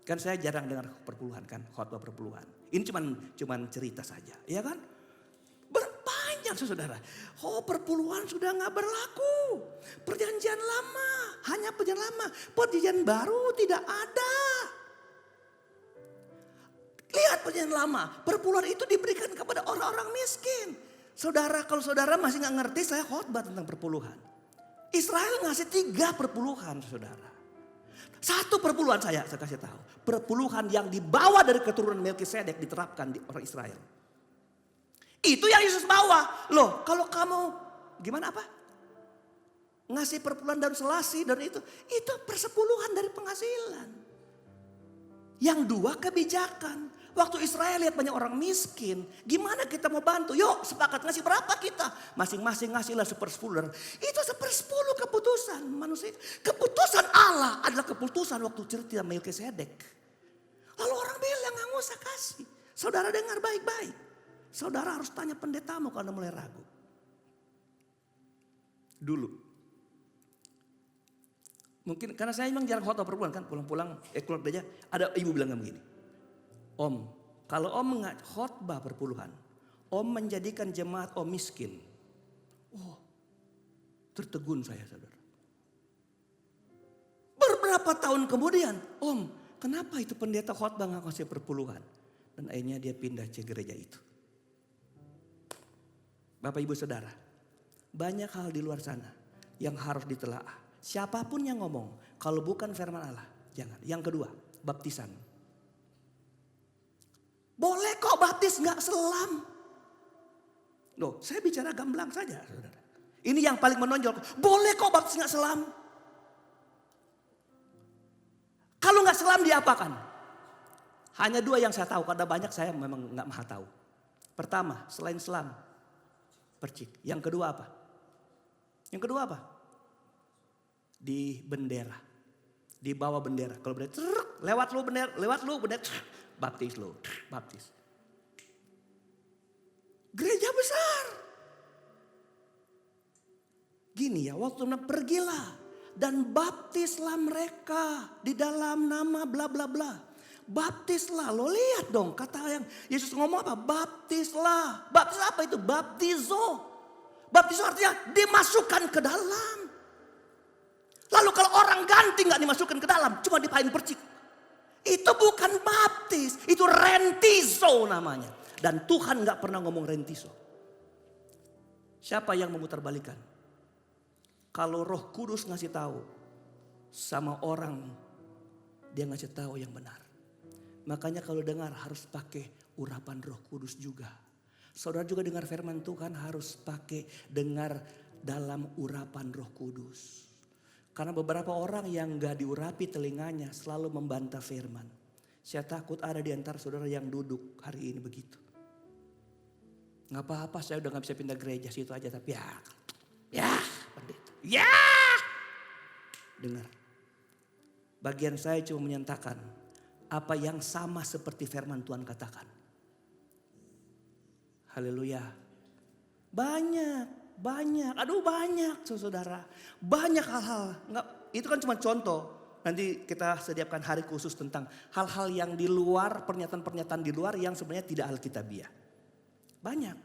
Kan saya jarang dengar perpuluhan kan, khotbah perpuluhan. Ini cuman cerita saja, ya kan? Saudara, perpuluhan sudah gak berlaku. Perjanjian lama, hanya perjanjian lama. Perjanjian baru tidak ada. Lihat perjanjian lama, perpuluhan itu diberikan kepada orang-orang miskin. Saudara, kalau saudara masih gak ngerti, saya khotbah tentang perpuluhan. Israel ngasih 3 perpuluhan, saudara. 1 perpuluhan saya kasih tahu. Perpuluhan yang dibawa dari keturunan Melkisedek diterapkan di orang Israel. Itu yang Yesus bawa. Loh, kalau kamu gimana apa? Ngasih perpuluhan dan selasi dan itu persepuluhan dari penghasilan. Yang 2 kebijakan. Waktu Israel lihat banyak orang miskin, gimana kita mau bantu? Yuk, sepakat ngasih berapa kita? Masing-masing ngasihlah 1/10. Itu 1/10 keputusan manusia. Keputusan Allah adalah keputusan waktu cerita Melkisedek. Lalu orang bilang nggak usah kasih. Saudara dengar baik-baik. Saudara harus tanya pendetamu kalau mulai ragu. Dulu. Mungkin karena saya memang jarang khotbah perpuluhan kan. Pulang-pulang keluar gereja. Ada ibu bilang begini. Om, kalau om nggak khotbah perpuluhan. Om menjadikan jemaat om miskin. Oh, tertegun saya saudara. Beberapa tahun kemudian. Om, kenapa itu pendeta khotbah nggak kasih perpuluhan? Dan akhirnya dia pindah ke gereja itu. Bapak ibu saudara, banyak hal di luar sana yang harus ditelaah. Siapapun yang ngomong, kalau bukan firman Allah, jangan. Yang kedua, baptisan. Boleh kok baptis nggak selam. Loh, saya bicara gamblang saja, saudara. Ini yang paling menonjol. Boleh kok baptis nggak selam. Kalau nggak selam diapakan? Hanya dua yang saya tahu, karena banyak saya memang nggak maha tahu. Pertama, selain selam, percik. Yang kedua apa? Yang kedua apa? Di bendera. Di bawah bendera. Kalau bendera, lewat lu bendera, baptis lu, baptis. Gereja besar. Gini ya, waktu pergilah dan baptislah mereka di dalam nama bla bla bla. Baptislah, lo lihat dong kata yang Yesus ngomong apa? Baptislah. Baptis apa itu? Baptizo. Baptizo artinya dimasukkan ke dalam. Lalu kalau orang ganti nggak dimasukkan ke dalam, cuma dipain percik. Itu bukan baptis, itu rentizo namanya. Dan Tuhan nggak pernah ngomong rentizo. Siapa yang memutarbalikan? Kalau Roh Kudus ngasih tahu sama orang, dia ngasih tahu yang benar. Makanya kalau dengar harus pakai urapan Roh Kudus juga. Saudara juga dengar firman Tuhan harus pakai dengar dalam urapan Roh Kudus. Karena beberapa orang yang gak diurapi telinganya selalu membantah firman. Saya takut ada di antara saudara yang duduk hari ini begitu. Gak apa-apa, saya udah gak bisa pindah gereja situ aja, tapi pendeta. Dengar. Bagian saya cuma menyatakan apa yang sama seperti firman Tuhan katakan. Haleluya. Banyak, saudara. Banyak hal-hal. Itu kan cuma contoh. Nanti kita sediakan hari khusus tentang hal-hal yang di luar, pernyataan-pernyataan di luar yang sebenarnya tidak alkitabiah. Banyak.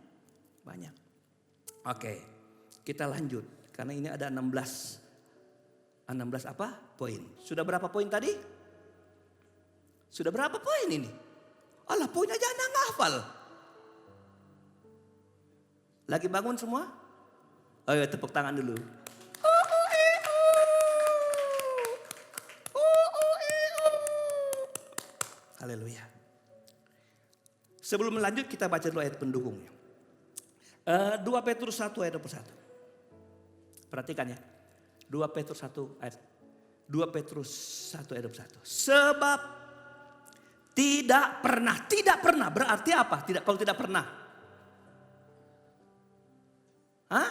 Oke, kita lanjut. Karena ini ada 16 apa? Poin. Sudah berapa poin tadi? Sudah berapa poin ini? Alah, poin aja Anda ngafal. Lagi bangun semua? Ayo tepuk tangan dulu. Haleluya. Sebelum lanjut kita baca dulu ayat pendukungnya. 2 Petrus 1 ayat 21. Perhatikan ya. 2 Petrus 1 ayat 21. Sebab tidak pernah berarti apa? Kalau tidak pernah. Hah?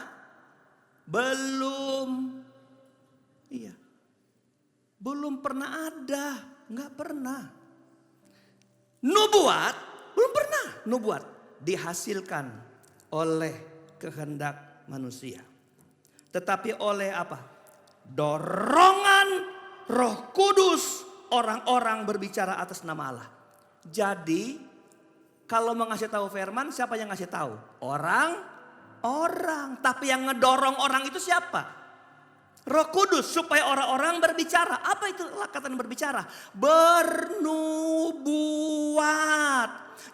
Belum pernah ada, enggak pernah. Nubuat, belum pernah. Nubuat dihasilkan oleh kehendak manusia. Tetapi oleh apa? Dorongan Roh Kudus orang-orang berbicara atas nama Allah. Jadi kalau mau ngasih tahu firman, siapa yang ngasih tahu? Orang. Tapi yang ngedorong orang itu siapa? Roh Kudus supaya orang-orang berbicara. Apa itu kata berbicara? Bernubuat.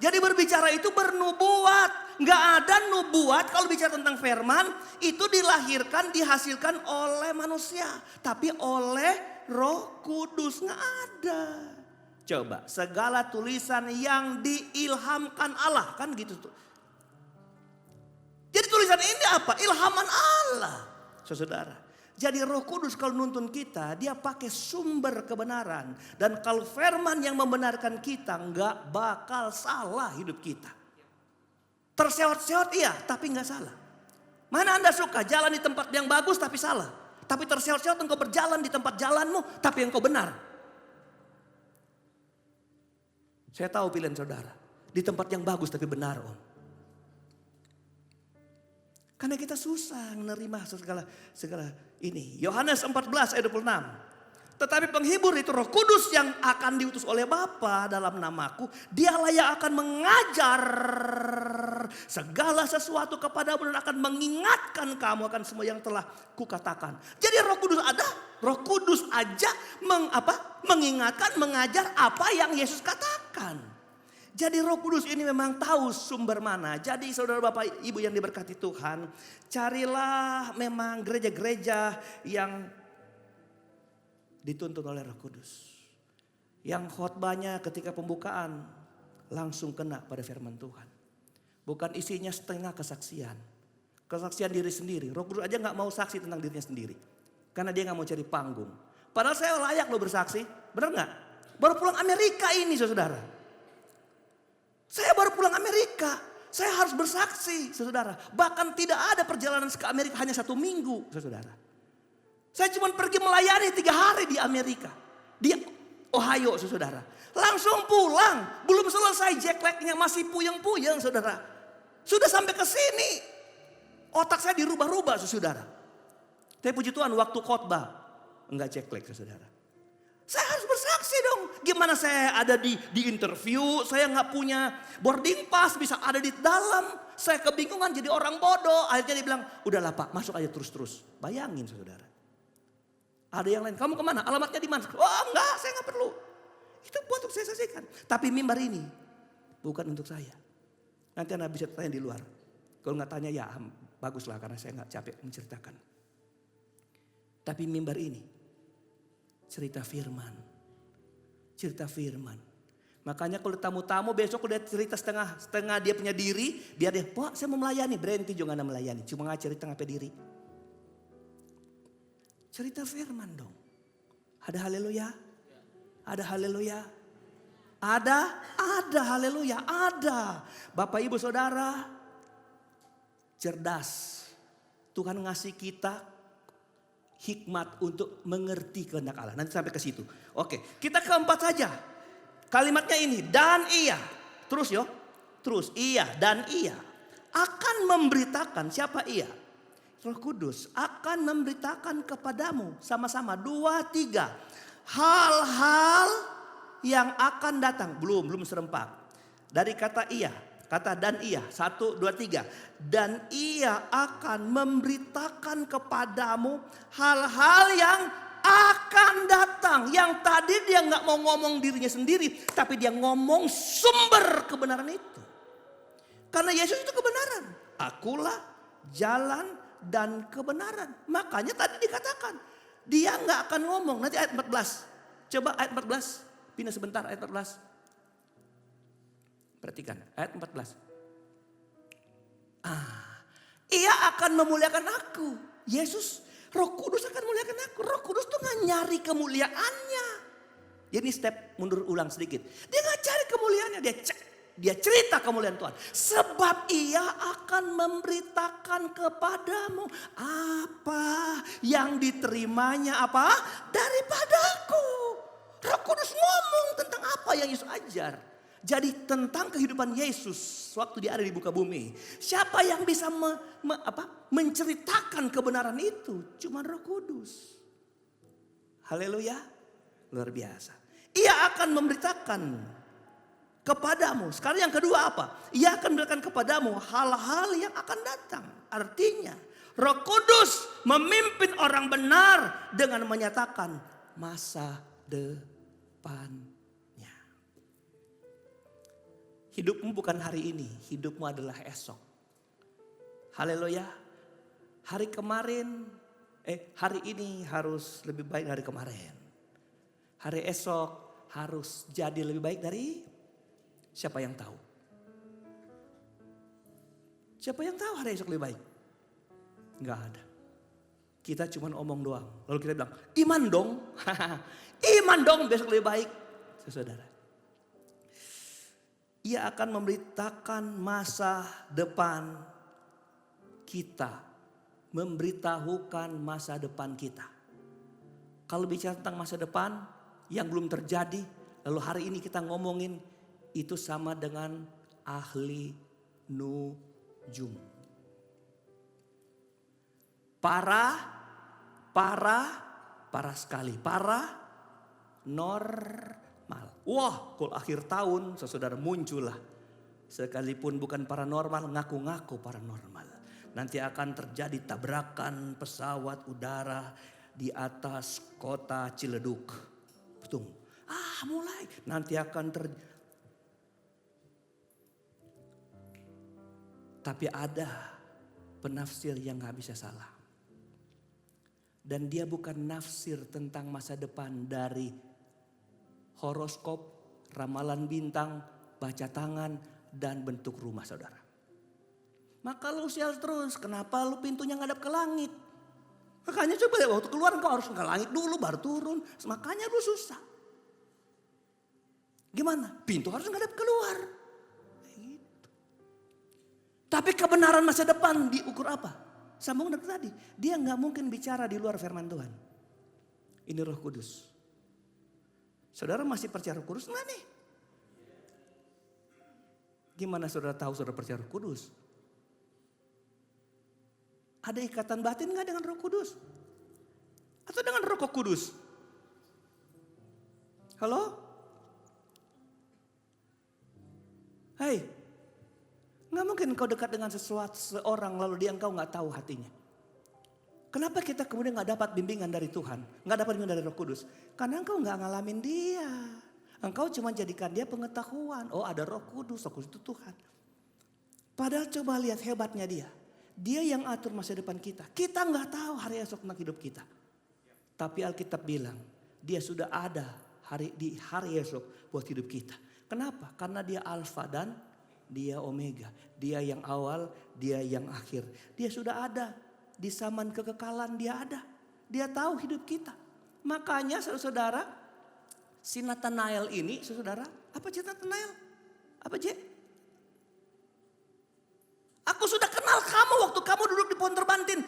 Jadi berbicara itu bernubuat. Nggak ada nubuat kalau bicara tentang firman itu dilahirkan, dihasilkan oleh manusia. Tapi oleh Roh Kudus nggak ada. Coba segala tulisan yang diilhamkan Allah kan gitu tuh. Jadi tulisan ini apa? Ilhaman Allah. Saudara. Jadi Roh Kudus kalau nuntun kita, dia pakai sumber kebenaran. Dan kalau firman yang membenarkan kita, nggak bakal salah hidup kita. Terseot-seot iya, tapi nggak salah. Mana Anda suka jalan di tempat yang bagus tapi salah. Tapi terseot-seot engkau berjalan di tempat jalanmu, tapi engkau benar. Saya tahu pilihan saudara. Di tempat yang bagus tapi benar, Om. Karena kita susah menerima segala ini. Yohanes 14 ayat 26. Tetapi penghibur itu Roh Kudus yang akan diutus oleh Bapa dalam namaku. Dialah yang akan mengajar segala sesuatu kepadamu dan akan mengingatkan kamu akan semua yang telah kukatakan. Jadi Roh Kudus ada. Roh Kudus aja mengingatkan, mengajar apa yang Yesus katakan. Jadi Roh Kudus ini memang tahu sumber mana. Jadi saudara bapak ibu yang diberkati Tuhan, carilah memang gereja-gereja yang dituntun oleh Roh Kudus. Yang khotbahnya ketika pembukaan langsung kena pada firman Tuhan. Bukan isinya setengah kesaksian. Kesaksian diri sendiri. Roh Kudus aja gak mau saksi tentang dirinya sendiri. Karena dia gak mau cari panggung. Padahal saya layak loh bersaksi. Benar gak? Baru pulang Amerika ini saudara. Saya baru pulang Amerika. Saya harus bersaksi saudara. Bahkan tidak ada perjalanan ke Amerika hanya 1 minggu saudara. Saya cuma pergi melayani 3 hari di Amerika. Di Ohio saudara. Langsung pulang. Belum selesai jet lagnya masih puyeng-puyeng saudara. Sudah sampai ke sini. Otak saya dirubah-rubah saudara. Tapi puji Tuhan waktu khotbah. Enggak jet lag saudara. Saya harus bersaksi dong. Gimana saya ada di interview. Saya gak punya boarding pass. Bisa ada di dalam. Saya kebingungan jadi orang bodoh. Akhirnya dia bilang. Udahlah Pak masuk aja terus-terus. Bayangin saudara. Ada yang lain. Kamu kemana? Alamatnya di mana? Oh enggak saya gak perlu. Itu untuk saya saksikan. Tapi mimbar ini. Bukan untuk saya. Nanti Anda bisa tanya di luar. Kalau gak tanya ya baguslah. Karena saya gak capek menceritakan. Tapi mimbar ini. Cerita firman. Cerita firman. Makanya kalau tamu-tamu besok udah cerita setengah dia punya diri. Biar dia, Pak saya mau melayani. Berhenti juga gak melayani. Cuma gak cerita ngapain diri. Cerita firman dong. Ada haleluya? Ada haleluya? Ada haleluya. Ada. Bapak ibu saudara. Cerdas. Tuhan ngasih kita hikmat untuk mengerti kehendak Allah. Nanti sampai ke situ. Oke, kita keempat saja. Kalimatnya ini, dan ia. Terus yo. Terus, ia dan ia. Akan memberitakan, siapa ia? Roh Kudus akan memberitakan kepadamu. Sama-sama, 2, 3. Hal-hal yang akan datang. Belum serempak. Dari kata ia. Kata dan ia, 1, 2, 3. Dan ia akan memberitakan kepadamu hal-hal yang akan datang. Yang tadi dia gak mau ngomong dirinya sendiri. Tapi dia ngomong sumber kebenaran itu. Karena Yesus itu kebenaran. Akulah jalan dan kebenaran. Makanya tadi dikatakan. Dia gak akan ngomong. Nanti ayat 14. Coba ayat 14. Pindah sebentar ayat 14. Perhatikan ayat 14. Ia akan memuliakan aku. Yesus, Roh Kudus akan memuliakan aku. Roh Kudus tuh gak nyari kemuliaannya. Jadi step mundur ulang sedikit. Dia gak cari kemuliaannya. Dia cerita kemuliaan Tuhan. Sebab ia akan memberitakan kepadamu apa yang diterimanya apa? Daripadaku. Roh Kudus ngomong tentang apa yang Yesus ajar. Jadi tentang kehidupan Yesus waktu dia ada di muka bumi. Siapa yang bisa menceritakan kebenaran itu? Cuma Roh Kudus. Haleluya. Luar biasa. Ia akan memberitakan kepadamu. Sekarang yang kedua apa? Ia akan memberitakan kepadamu hal-hal yang akan datang. Artinya Roh Kudus memimpin orang benar dengan menyatakan masa depan. Hidupmu bukan hari ini, hidupmu adalah esok. Haleluya. Hari ini harus lebih baik dari kemarin. Hari esok harus jadi lebih baik dari siapa yang tahu? Siapa yang tahu hari esok lebih baik? Enggak ada. Kita cuma omong doang. Lalu kita bilang, iman dong. Iman dong besok lebih baik. Saudara. Ia akan memberitakan masa depan kita. Memberitahukan masa depan kita. Kalau bicara tentang masa depan yang belum terjadi. Lalu hari ini kita ngomongin itu sama dengan ahli nujum. Para sekali. Paranormal. Wah, kalau akhir tahun saudara muncullah. Sekalipun bukan paranormal, ngaku-ngaku paranormal. Nanti akan terjadi tabrakan pesawat udara di atas kota Ciledug. Betul. Mulai. Nanti akan Tapi ada penafsir yang gak bisa salah. Dan dia bukan nafsir tentang masa depan dari horoskop, ramalan bintang, baca tangan, dan bentuk rumah saudara. Maka lu sial terus, kenapa lu pintunya ngadap ke langit? Makanya coba waktu keluar engkau harus ke langit dulu baru turun. Makanya lu susah. Gimana? Pintu harus ngadap keluar. Gitu. Tapi kebenaran masa depan diukur apa? Sambung dari tadi. Dia nggak mungkin bicara di luar firman Tuhan. Ini Roh Kudus. Saudara masih percaya Roh Kudus nggak nih? Gimana saudara tahu saudara percaya Roh Kudus? Ada ikatan batin nggak dengan Roh Kudus? Atau dengan Roh Kudus? Halo? Hei, nggak mungkin kau dekat dengan seseorang lalu dia engkau nggak tahu hatinya. Kenapa kita kemudian nggak dapat bimbingan dari Tuhan, nggak dapat bimbingan dari Roh Kudus? Karena engkau nggak ngalamin dia. Engkau cuma jadikan dia pengetahuan. Oh ada Roh Kudus, Roh Kudus itu Tuhan. Padahal coba lihat hebatnya dia. Dia yang atur masa depan kita. Kita nggak tahu hari esok tentang hidup kita. Tapi Alkitab bilang dia sudah ada di hari esok buat hidup kita. Kenapa? Karena dia alfa dan dia omega. Dia yang awal, dia yang akhir. Dia sudah ada. Di zaman kekekalan dia ada. Dia tahu hidup kita. Makanya saudara-saudara, si Nathanael ini, saudara, apa sih Nathanael? Apa sih? Aku sudah kenal kamu waktu kamu duduk di pohon terbantin.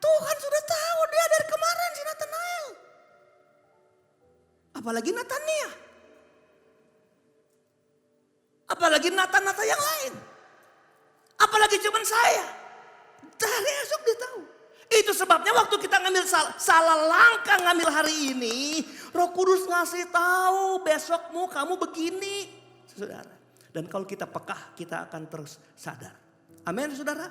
Tuhan sudah tahu dia dari kemarin si Nathanael. Apalagi Natania. Apalagi Nata-nata yang lain. Apalagi cuman saya. Dari esok dia tahu. Itu sebabnya waktu kita ngambil salah langkah ngambil hari ini. Roh Kudus ngasih tahu besokmu kamu begini. Saudara. Dan kalau kita peka kita akan terus sadar. Amin saudara.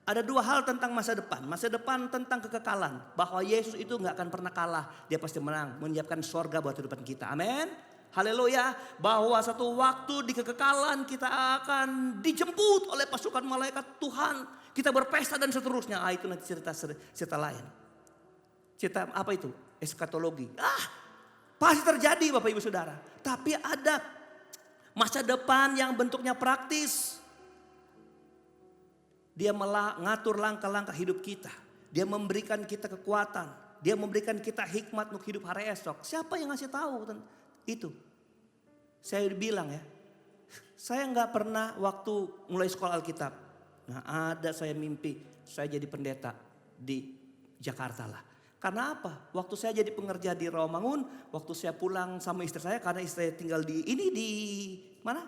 Ada dua hal tentang masa depan. Masa depan tentang kekekalan. Bahwa Yesus itu gak akan pernah kalah. Dia pasti menang. Menyiapkan sorga buat kehidupan kita. Amin. Haleluya, bahwa satu waktu di kekekalan kita akan dijemput oleh pasukan malaikat Tuhan. Kita berpesta dan seterusnya. Itu nanti cerita lain. Cerita apa itu? Eskatologi. Pasti terjadi Bapak Ibu Saudara. Tapi ada masa depan yang bentuknya praktis. Dia mengatur langkah-langkah hidup kita. Dia memberikan kita kekuatan. Dia memberikan kita hikmat untuk hidup hari esok. Siapa yang ngasih tahu itu? Saya bilang ya, saya nggak pernah waktu mulai sekolah Alkitab, nggak ada saya mimpi saya jadi pendeta di Jakarta lah. Karena apa? Waktu saya jadi pengerja di Rawamangun, waktu saya pulang sama istri saya karena istri saya tinggal di mana?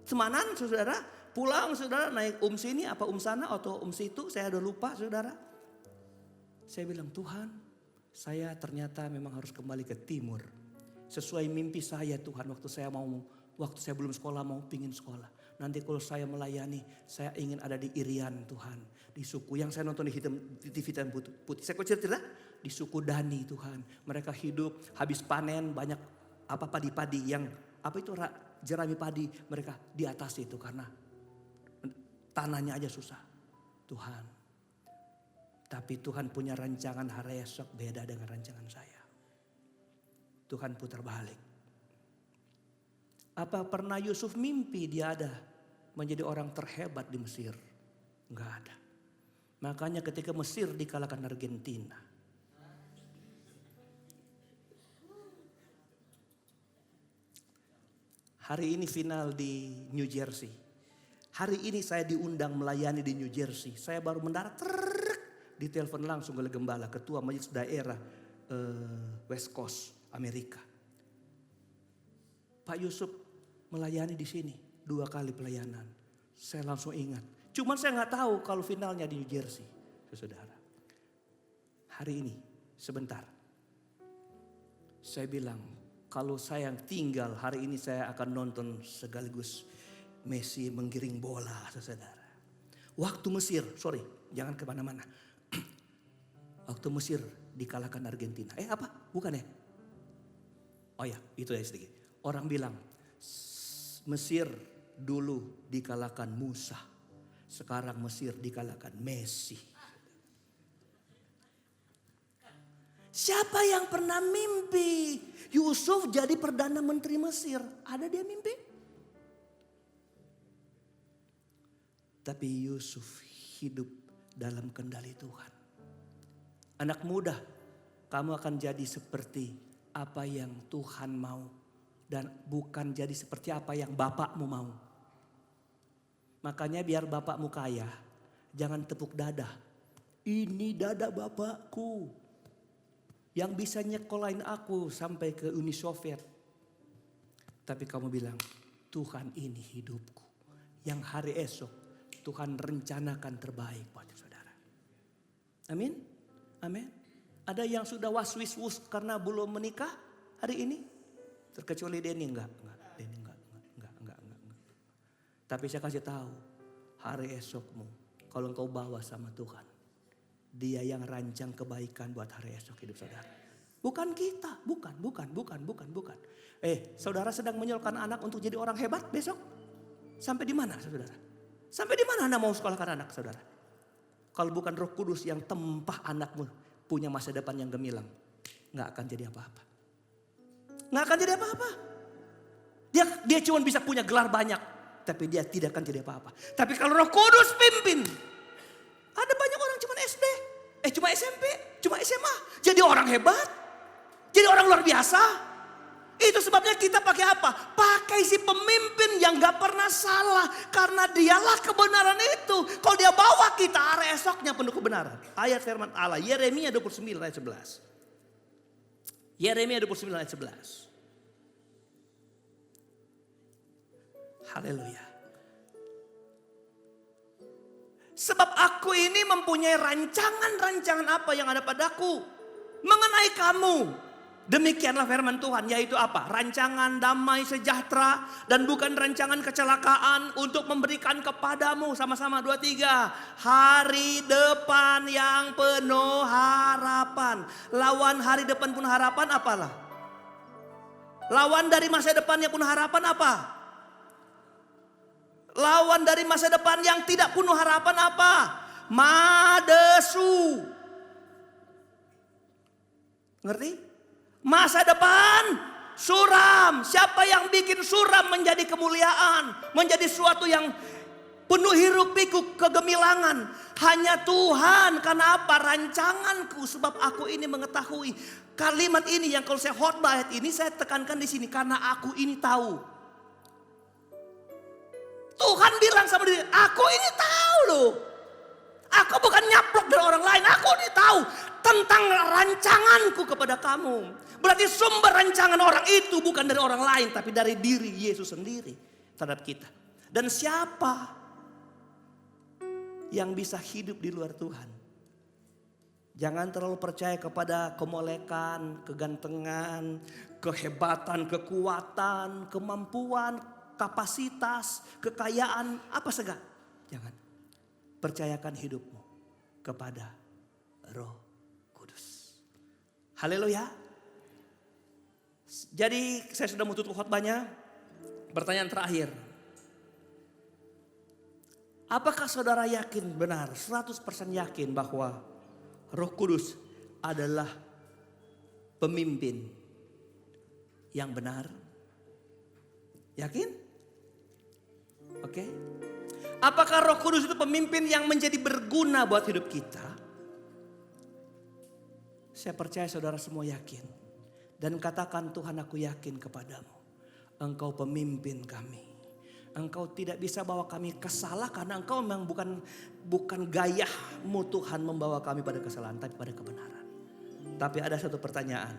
Semanan, saudara. Pulang saudara naik sini apa sana atau situ, saya udah lupa saudara. Saya bilang Tuhan, saya ternyata memang harus kembali ke timur. Sesuai mimpi saya Tuhan waktu saya belum sekolah mau pingin sekolah. Nanti kalau saya melayani saya ingin ada di Irian Tuhan. Di suku yang saya nonton di TV hitam putih. Saya kok cerita di suku Dani Tuhan. Mereka hidup habis panen banyak padi-padi yang jerami padi mereka di atas itu karena tanahnya aja susah. Tuhan. Tapi Tuhan punya rancangan hari esok beda dengan rancangan saya. Tuhan putar balik. Apa pernah Yusuf mimpi dia ada menjadi orang terhebat di Mesir? Enggak ada. Makanya ketika Mesir dikalahkan Argentina. Hari ini final di New Jersey. Hari ini saya diundang melayani di New Jersey. Saya baru mendarat, ditelepon langsung oleh gembala, ketua majelis daerah West Coast Amerika. Pak Yusuf melayani di sini 2 kali pelayanan. Saya langsung ingat. Cuman saya nggak tahu kalau finalnya di New Jersey, saudara. Hari ini sebentar. Saya bilang kalau saya tinggal hari ini saya akan nonton sekaligus Messi menggiring bola, saudara. Waktu Mesir, jangan kemana-mana. Waktu Mesir dikalahkan Argentina. Apa? Bukan ya? Oh ya, itu ya sedikit. Orang bilang Mesir dulu dikalahkan Musa. Sekarang Mesir dikalahkan Messi. Siapa yang pernah mimpi Yusuf jadi Perdana Menteri Mesir? Ada dia mimpi? Tapi Yusuf hidup dalam kendali Tuhan. Anak muda, kamu akan jadi seperti apa yang Tuhan mau. Dan bukan jadi seperti apa yang bapakmu mau. Makanya biar bapakmu kaya, jangan tepuk dada. Ini dada bapakku yang bisa nyekolahin aku sampai ke Uni Soviet. Tapi kamu bilang, Tuhan ini hidupku. Yang hari esok Tuhan rencanakan terbaik buat saudara. Amin? Amin. Ada yang sudah was-wis karena belum menikah hari ini? Terkecuali Denny enggak. Tapi saya kasih tahu, hari esokmu kalau engkau bawa sama Tuhan, Dia yang rancang kebaikan buat hari esok hidup saudara. Bukan kita, bukan. Saudara sedang menyekolahkan anak untuk jadi orang hebat besok? Sampai di mana saudara? Sampai di mana Anda mau sekolahkan anak saudara? Kalau bukan Roh Kudus yang tempah anakmu punya masa depan yang gemilang, nggak akan jadi apa-apa. Nggak akan jadi apa-apa. Dia cuma bisa punya gelar banyak, tapi dia tidak akan jadi apa-apa. Tapi kalau Roh Kudus pimpin, ada banyak orang cuma SD, cuma SMP, cuma SMA, jadi orang hebat, jadi orang luar biasa. Itu sebabnya kita pakai apa? Pakai si pemimpin yang gak pernah salah. Karena dialah kebenaran itu. Kalau dia bawa kita hari esoknya penuh kebenaran. Ayat firman Allah, Yeremia 29 ayat 11. Yeremia 29 ayat 11. Haleluya. Sebab aku ini mempunyai rancangan-rancangan apa yang ada padaku mengenai kamu. Demikianlah firman Tuhan, yaitu apa? Rancangan damai sejahtera dan bukan rancangan kecelakaan untuk memberikan kepadamu. Sama-sama 2, 3. Hari depan yang penuh harapan. Lawan hari depan penuh harapan apalah? Lawan dari masa depan yang penuh harapan apa? Lawan dari masa depan yang tidak penuh harapan apa? Madesu. Ngerti? Masa depan suram. Siapa yang bikin suram menjadi kemuliaan, menjadi sesuatu yang penuh hiruk pikuk kegemilangan? Hanya Tuhan. Karena apa? Rancanganku. Sebab aku ini mengetahui. Kalimat ini yang kalau saya khotbah ayat ini saya tekankan di sini karena aku ini tahu. Tuhan bilang sama diri, aku ini tahu loh. Aku bukan nyaplok dari orang lain. Aku ini tahu tentang rancanganku kepada kamu. Berarti sumber rancangan orang itu bukan dari orang lain, tapi dari diri Yesus sendiri terhadap kita. Dan siapa yang bisa hidup di luar Tuhan? Jangan terlalu percaya kepada kemolekan, kegantengan, kehebatan, kekuatan, kemampuan, kapasitas, kekayaan, apa segala. Jangan. Percayakan hidupmu kepada Roh Kudus. Haleluya. Jadi saya sudah mau tutup khotbahnya. Pertanyaan terakhir. Apakah saudara yakin benar, 100% yakin bahwa Roh Kudus adalah pemimpin yang benar? Yakin? Oke. Apakah Roh Kudus itu pemimpin yang menjadi berguna buat hidup kita? Saya percaya saudara semua yakin. Dan katakan, Tuhan, aku yakin kepadamu. Engkau pemimpin kami. Engkau tidak bisa bawa kami ke salah karena engkau memang bukan gayamu Tuhan membawa kami pada kesalahan, tapi pada kebenaran. Tapi ada satu pertanyaan.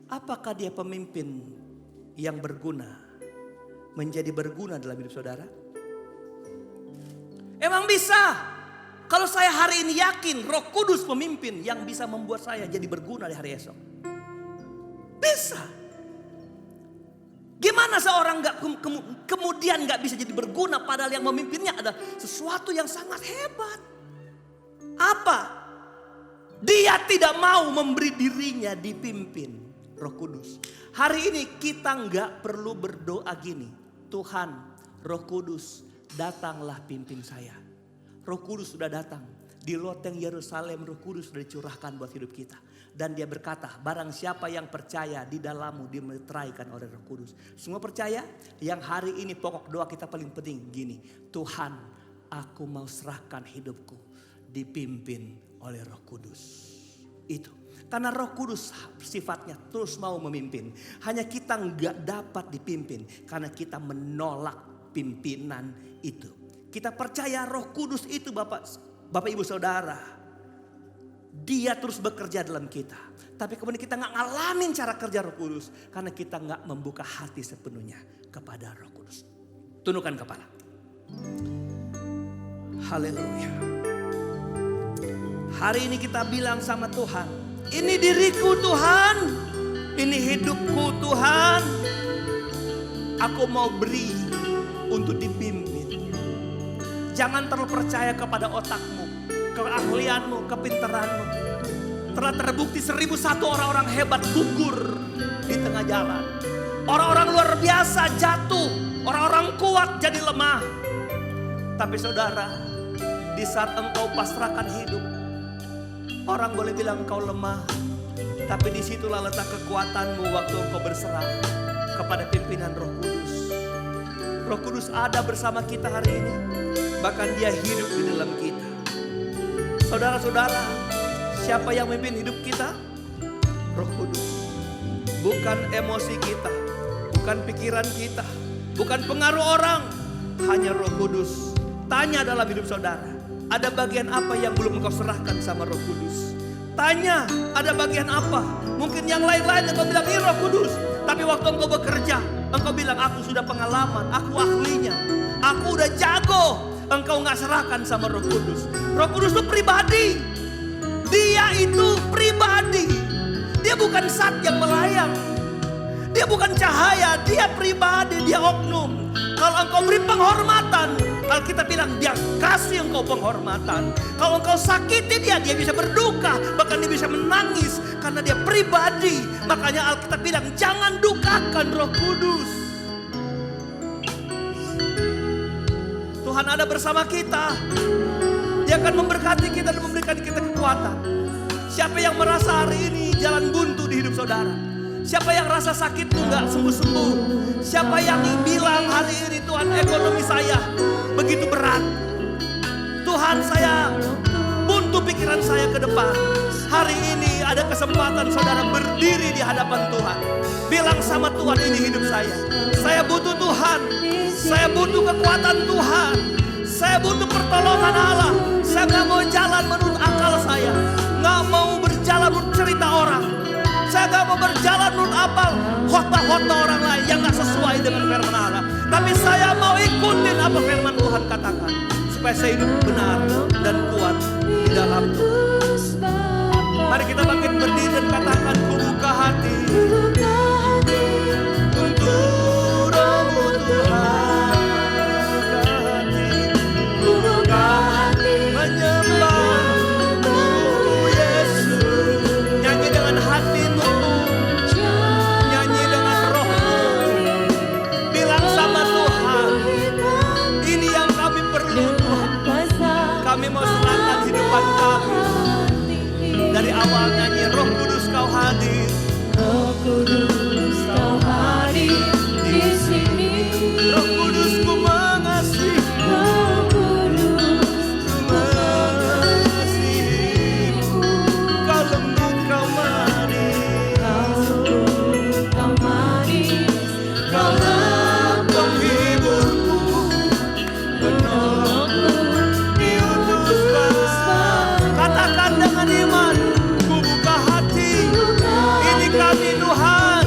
Apakah dia pemimpin yang berguna? Menjadi berguna dalam hidup saudara? Emang bisa. Kalau saya hari ini yakin Roh Kudus pemimpin yang bisa membuat saya jadi berguna di hari esok. Bisa. Gimana seorang kemudian gak bisa jadi berguna padahal yang memimpinnya adalah sesuatu yang sangat hebat. Apa? Dia tidak mau memberi dirinya dipimpin Roh Kudus. Hari ini kita gak perlu berdoa gini. Tuhan, Roh Kudus, datanglah pimpin saya. Roh Kudus sudah datang. Di loteng Yerusalem Roh Kudus sudah dicurahkan buat hidup kita. Dan dia berkata, barang siapa yang percaya di dalammu dimeteraikan oleh Roh Kudus. Semua percaya? Yang hari ini pokok doa kita paling penting gini. Tuhan, aku mau serahkan hidupku dipimpin oleh Roh Kudus. Itu. Karena Roh Kudus sifatnya terus mau memimpin. Hanya kita nggak dapat dipimpin karena kita menolak pimpinan itu. Kita percaya Roh Kudus itu Bapak Ibu Saudara, dia terus bekerja dalam kita. Tapi kemudian kita nggak ngalamin cara kerja Roh Kudus karena kita nggak membuka hati sepenuhnya kepada Roh Kudus. Tundukkan kepala. Haleluya. Hari ini kita bilang sama Tuhan, ini diriku Tuhan, ini hidupku Tuhan. Aku mau beri untuk dipimpin. Jangan terlalu percaya kepada otakmu, keahlianmu, kepintaranmu. Telah terbukti 1001 orang-orang hebat gugur di tengah jalan. Orang-orang luar biasa jatuh, orang-orang kuat jadi lemah. Tapi saudara, di saat engkau pasrahkan hidup, orang boleh bilang engkau lemah. Tapi disitulah letak kekuatanmu waktu engkau berserah kepada pimpinan Roh Kudus. Roh Kudus ada bersama kita hari ini. Bahkan dia hidup di dalam kita. Saudara-saudara, siapa yang memimpin hidup kita? Roh Kudus. Bukan emosi kita, bukan pikiran kita, bukan pengaruh orang, hanya Roh Kudus. Tanya dalam hidup saudara, ada bagian apa yang belum engkau serahkan sama Roh Kudus? Tanya, ada bagian apa? Mungkin yang lain-lain engkau bilang ini Roh Kudus, tapi waktu engkau bekerja, engkau bilang aku sudah pengalaman, aku ahlinya, aku udah jago. Engkau gak serahkan sama Roh Kudus. Roh Kudus itu pribadi. Dia itu pribadi. Dia bukan zat yang melayang. Dia bukan cahaya. Dia pribadi, dia oknum. Kalau engkau beri penghormatan, Alkitab bilang dia kasih engkau penghormatan. Kalau engkau sakiti dia bisa berduka. Bahkan dia bisa menangis karena dia pribadi. Makanya Alkitab bilang jangan dukakan Roh Kudus. Tuhan ada bersama kita. Dia akan memberkati kita dan memberikan kita kekuatan. Siapa yang merasa hari ini jalan buntu di hidup saudara? Siapa yang rasa sakit itu gak sembuh-sembuh? Siapa yang bilang hari ini Tuhan ekonomi saya begitu berat? Tuhan saya buntu pikiran saya ke depan. Hari ini ada kesempatan saudara berdiri di hadapan Tuhan. Bilang sama Tuhan, ini hidup saya. Saya butuh Tuhan. Saya butuh kekuatan Tuhan. Saya butuh pertolongan Allah. Saya gak mau jalan menurut akal saya. Gak mau berjalan menurut cerita orang. Saya gak mau berjalan menurut apa khotbah-khotbah orang lain yang gak sesuai dengan firman Allah. Tapi saya mau ikutin apa firman Tuhan katakan. Supaya saya hidup benar dan kuat di dalam Tuhan. Mari kita bangkit berdiri dan katakan, ku buka hati untuk Roh-Mu Tuhan. Ku buka hati menyembah-Mu Yesus. Nyanyi dengan hatimu, nyanyi dengan rohmu. Bilang sama Tuhan, ini yang kami perlu Tuhan. Kami mau serahkan hidupan kami. Dari awal nyanyi, Roh Kudus Kau hadir. Roh Kudus Kau hadir di sini. Roh Kudus ku mengasihi. Roh Kudus Ku mengasihimu. Kau lembut, Kau manis. Kau manis, Kau lembut, menghiburku. Menolongku, diutus Bapa. Katakan dengan iman, ku buka hati. Ini kami Tuhan.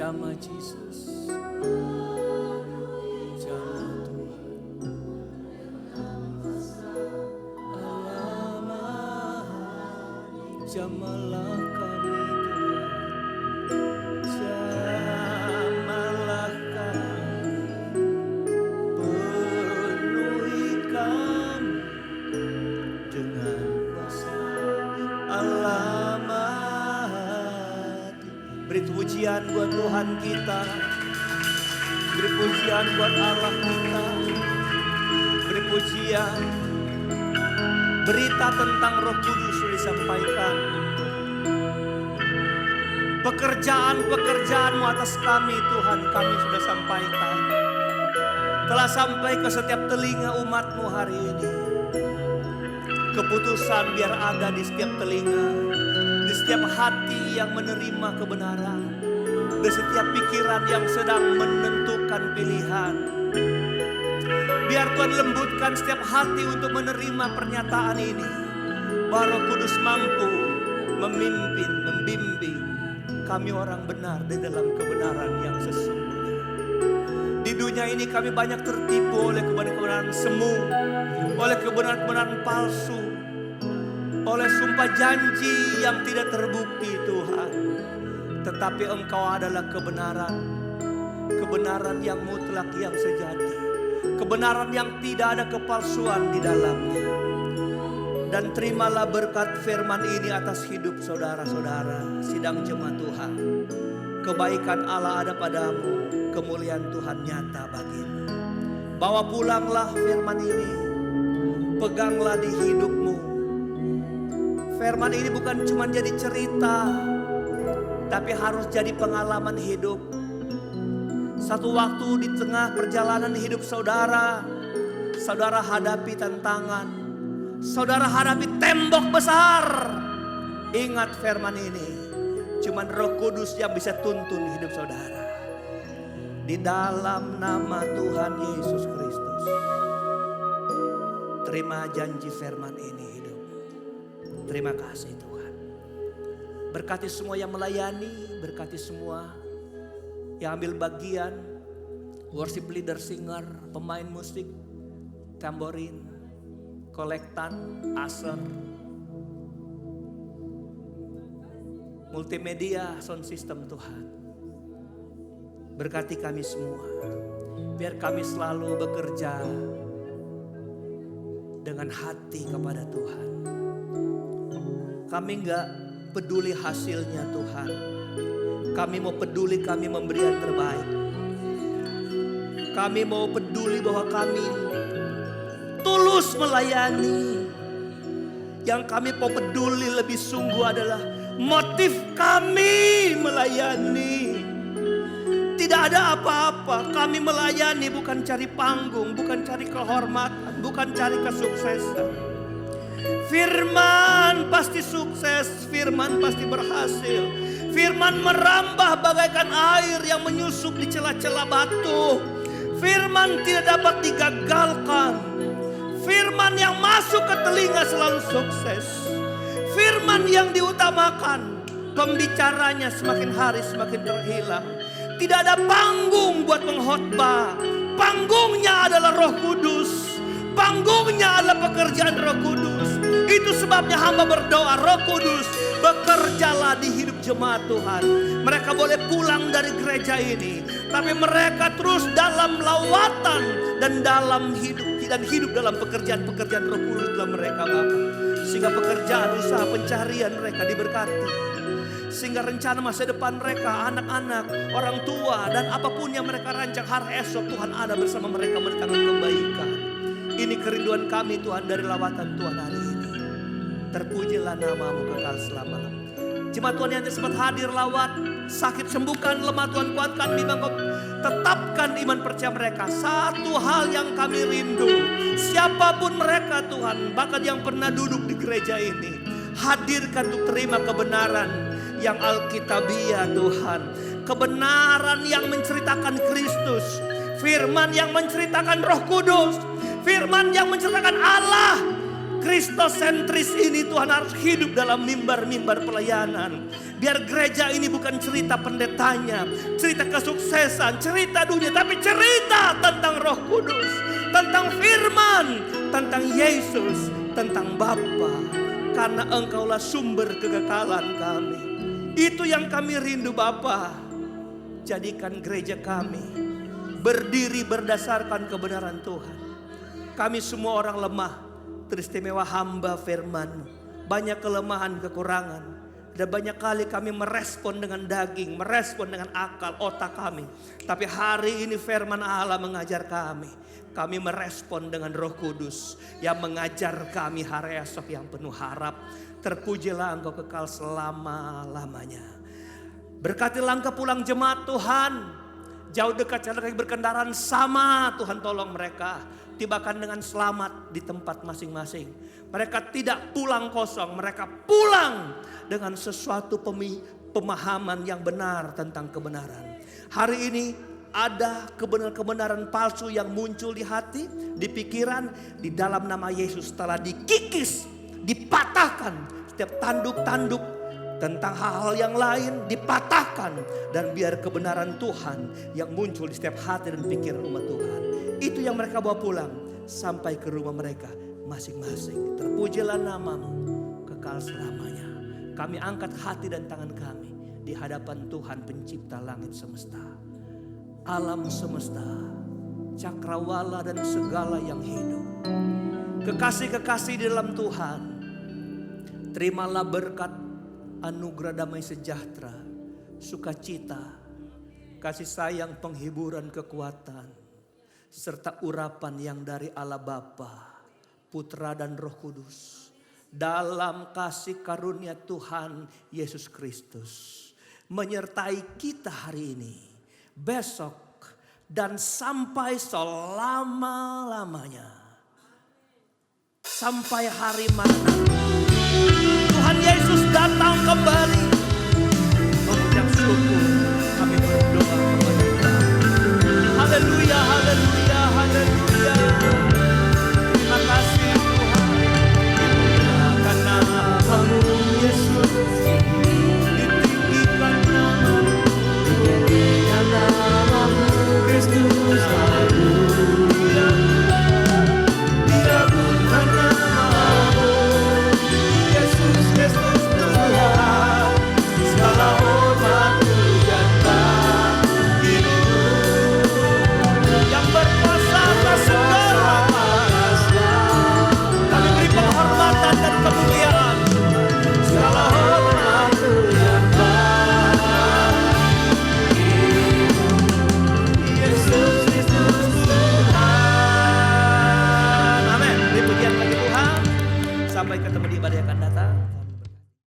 Jama Jesus. Jama Tuhan. Alamat. Jamalah kami Tuhan. Jamalah kami. Penuhi kami dengan kuasa. Alamat. Beri pujian buat Tuhan kita. Beri pujian buat Allah kita. Beri pujian. Berita tentang Roh Kudus sudah disampaikan. Pekerjaan-pekerjaan-Mu atas kami Tuhan, kami sudah sampaikan. Telah sampai ke setiap telinga umat-Mu hari ini. Keputusan biar ada di setiap telinga, di setiap hati yang menerima kebenaran, di setiap pikiran yang sedang menentukan pilihan. Biar Tuhan lembutkan setiap hati untuk menerima pernyataan ini. Bahwa Roh Kudus mampu memimpin, membimbing kami orang benar di dalam kebenaran yang sesungguhnya. Di dunia ini kami banyak tertipu oleh kebenaran semu, oleh kebenaran-kebenaran palsu, oleh sumpah janji yang tidak terbukti Tuhan. Tetapi Engkau adalah kebenaran, kebenaran yang mutlak, yang sejati, kebenaran yang tidak ada kepalsuan di dalamnya. Dan terimalah berkat firman ini atas hidup saudara-saudara sidang jemaat Tuhan. Kebaikan Allah ada padamu, kemuliaan Tuhan nyata bagimu. Bawa pulanglah firman ini, peganglah di hidupmu. Firman ini bukan cuma jadi cerita, tapi harus jadi pengalaman hidup. Satu waktu di tengah perjalanan hidup saudara, saudara hadapi tantangan, saudara hadapi tembok besar. Ingat firman ini, cuman Roh Kudus yang bisa tuntun hidup saudara. Di dalam nama Tuhan Yesus Kristus, terima janji firman ini hidup. Terima kasih Tuhan. Berkati semua yang melayani, berkati semua yang ambil bagian, worship leader, singer, pemain musik, tamborin, kolektan, aser, multimedia, sound system Tuhan. Berkati kami semua. Biar kami selalu bekerja dengan hati kepada Tuhan. Kami enggak peduli hasilnya Tuhan. Kami mau peduli, kami memberi yang terbaik. Kami mau peduli bahwa kami tulus melayani. Yang kami mau peduli lebih sungguh adalah motif kami melayani. Tidak ada apa-apa, kami melayani bukan cari panggung, bukan cari kehormatan, bukan cari kesuksesan. Firman pasti sukses, firman pasti berhasil. Firman merambah bagaikan air yang menyusup di celah-celah batu. Firman tidak dapat digagalkan. Firman yang masuk ke telinga selalu sukses. Firman yang diutamakan, pembicaranya semakin hari semakin terhilang. Tidak ada panggung buat mengkhotbah. Panggungnya adalah Roh Kudus. Panggungnya adalah pekerjaan Roh Kudus. Itu sebabnya hamba berdoa, Roh Kudus bekerjalah di hidup jemaat Tuhan. Mereka boleh pulang dari gereja ini, tapi mereka terus dalam lawatan dan dalam hidup dalam pekerjaan-pekerjaan Roh Kudus dalam mereka Bapa. Sehingga pekerjaan, usaha, pencarian mereka diberkati. Sehingga rencana masa depan mereka, anak-anak, orang tua, dan apapun yang mereka rancang hari esok, Tuhan ada bersama mereka mendatangkan kebaikan. Ini kerinduan kami Tuhan dari lawatan Tuhan hari ini. Terpujilah namamu kekal selama-lamanya. Jemaat Tuhan yang sempat hadir lawat, sakit sembuhkan, lemah Tuhan kuatkan, bimbang tetapkan iman percaya mereka. Satu hal yang kami rindu, siapapun mereka Tuhan, bahkan yang pernah duduk di gereja ini, hadirkan untuk terima kebenaran yang Alkitabiah Tuhan. Kebenaran yang menceritakan Kristus, firman yang menceritakan Roh Kudus, firman yang menceritakan Allah, Kristosentris ini Tuhan harus hidup dalam mimbar-mimbar pelayanan. Biar gereja ini bukan cerita pendetanya, cerita kesuksesan, cerita dunia, tapi cerita tentang Roh Kudus, tentang firman, tentang Yesus, tentang Bapa. Karena Engkaulah sumber kekekalan kami. Itu yang kami rindu Bapa. Jadikan gereja kami berdiri berdasarkan kebenaran Tuhan. Kami semua orang lemah, teristimewa hamba firman-Mu. Banyak kelemahan, kekurangan. Dan banyak kali kami merespon dengan daging, merespon dengan akal, otak kami. Tapi hari ini firman Allah mengajar kami. Kami merespon dengan Roh Kudus yang mengajar kami hari esok yang penuh harap. Terpujilah Engkau kekal selama-lamanya. Berkati langkah pulang jemaat Tuhan. Jauh dekat jalan kaki berkendaraan sama Tuhan tolong mereka. Tibakan dengan selamat di tempat masing-masing. Mereka tidak pulang kosong, mereka pulang dengan sesuatu pemahaman yang benar tentang kebenaran. Hari ini ada kebenaran-kebenaran palsu yang muncul di hati, di pikiran, di dalam nama Yesus telah dikikis, dipatahkan. Setiap tanduk-tanduk tentang hal-hal yang lain dipatahkan. Dan biar kebenaran Tuhan yang muncul di setiap hati dan pikiran umat Tuhan. Itu yang mereka bawa pulang sampai ke rumah mereka masing-masing. Terpujilah nama-Mu kekal selamanya. Kami angkat hati dan tangan kami di hadapan Tuhan pencipta langit semesta, alam semesta, cakrawala dan segala yang hidup. Kekasih-kekasih di dalam Tuhan, terimalah berkat anugerah damai sejahtera, sukacita, kasih sayang, penghiburan, kekuatan, serta urapan yang dari Allah Bapa, Putra dan Roh Kudus. Dalam kasih karunia Tuhan Yesus Kristus menyertai kita hari ini, besok, dan sampai selama-lamanya. Sampai hari mana Tuhan Yesus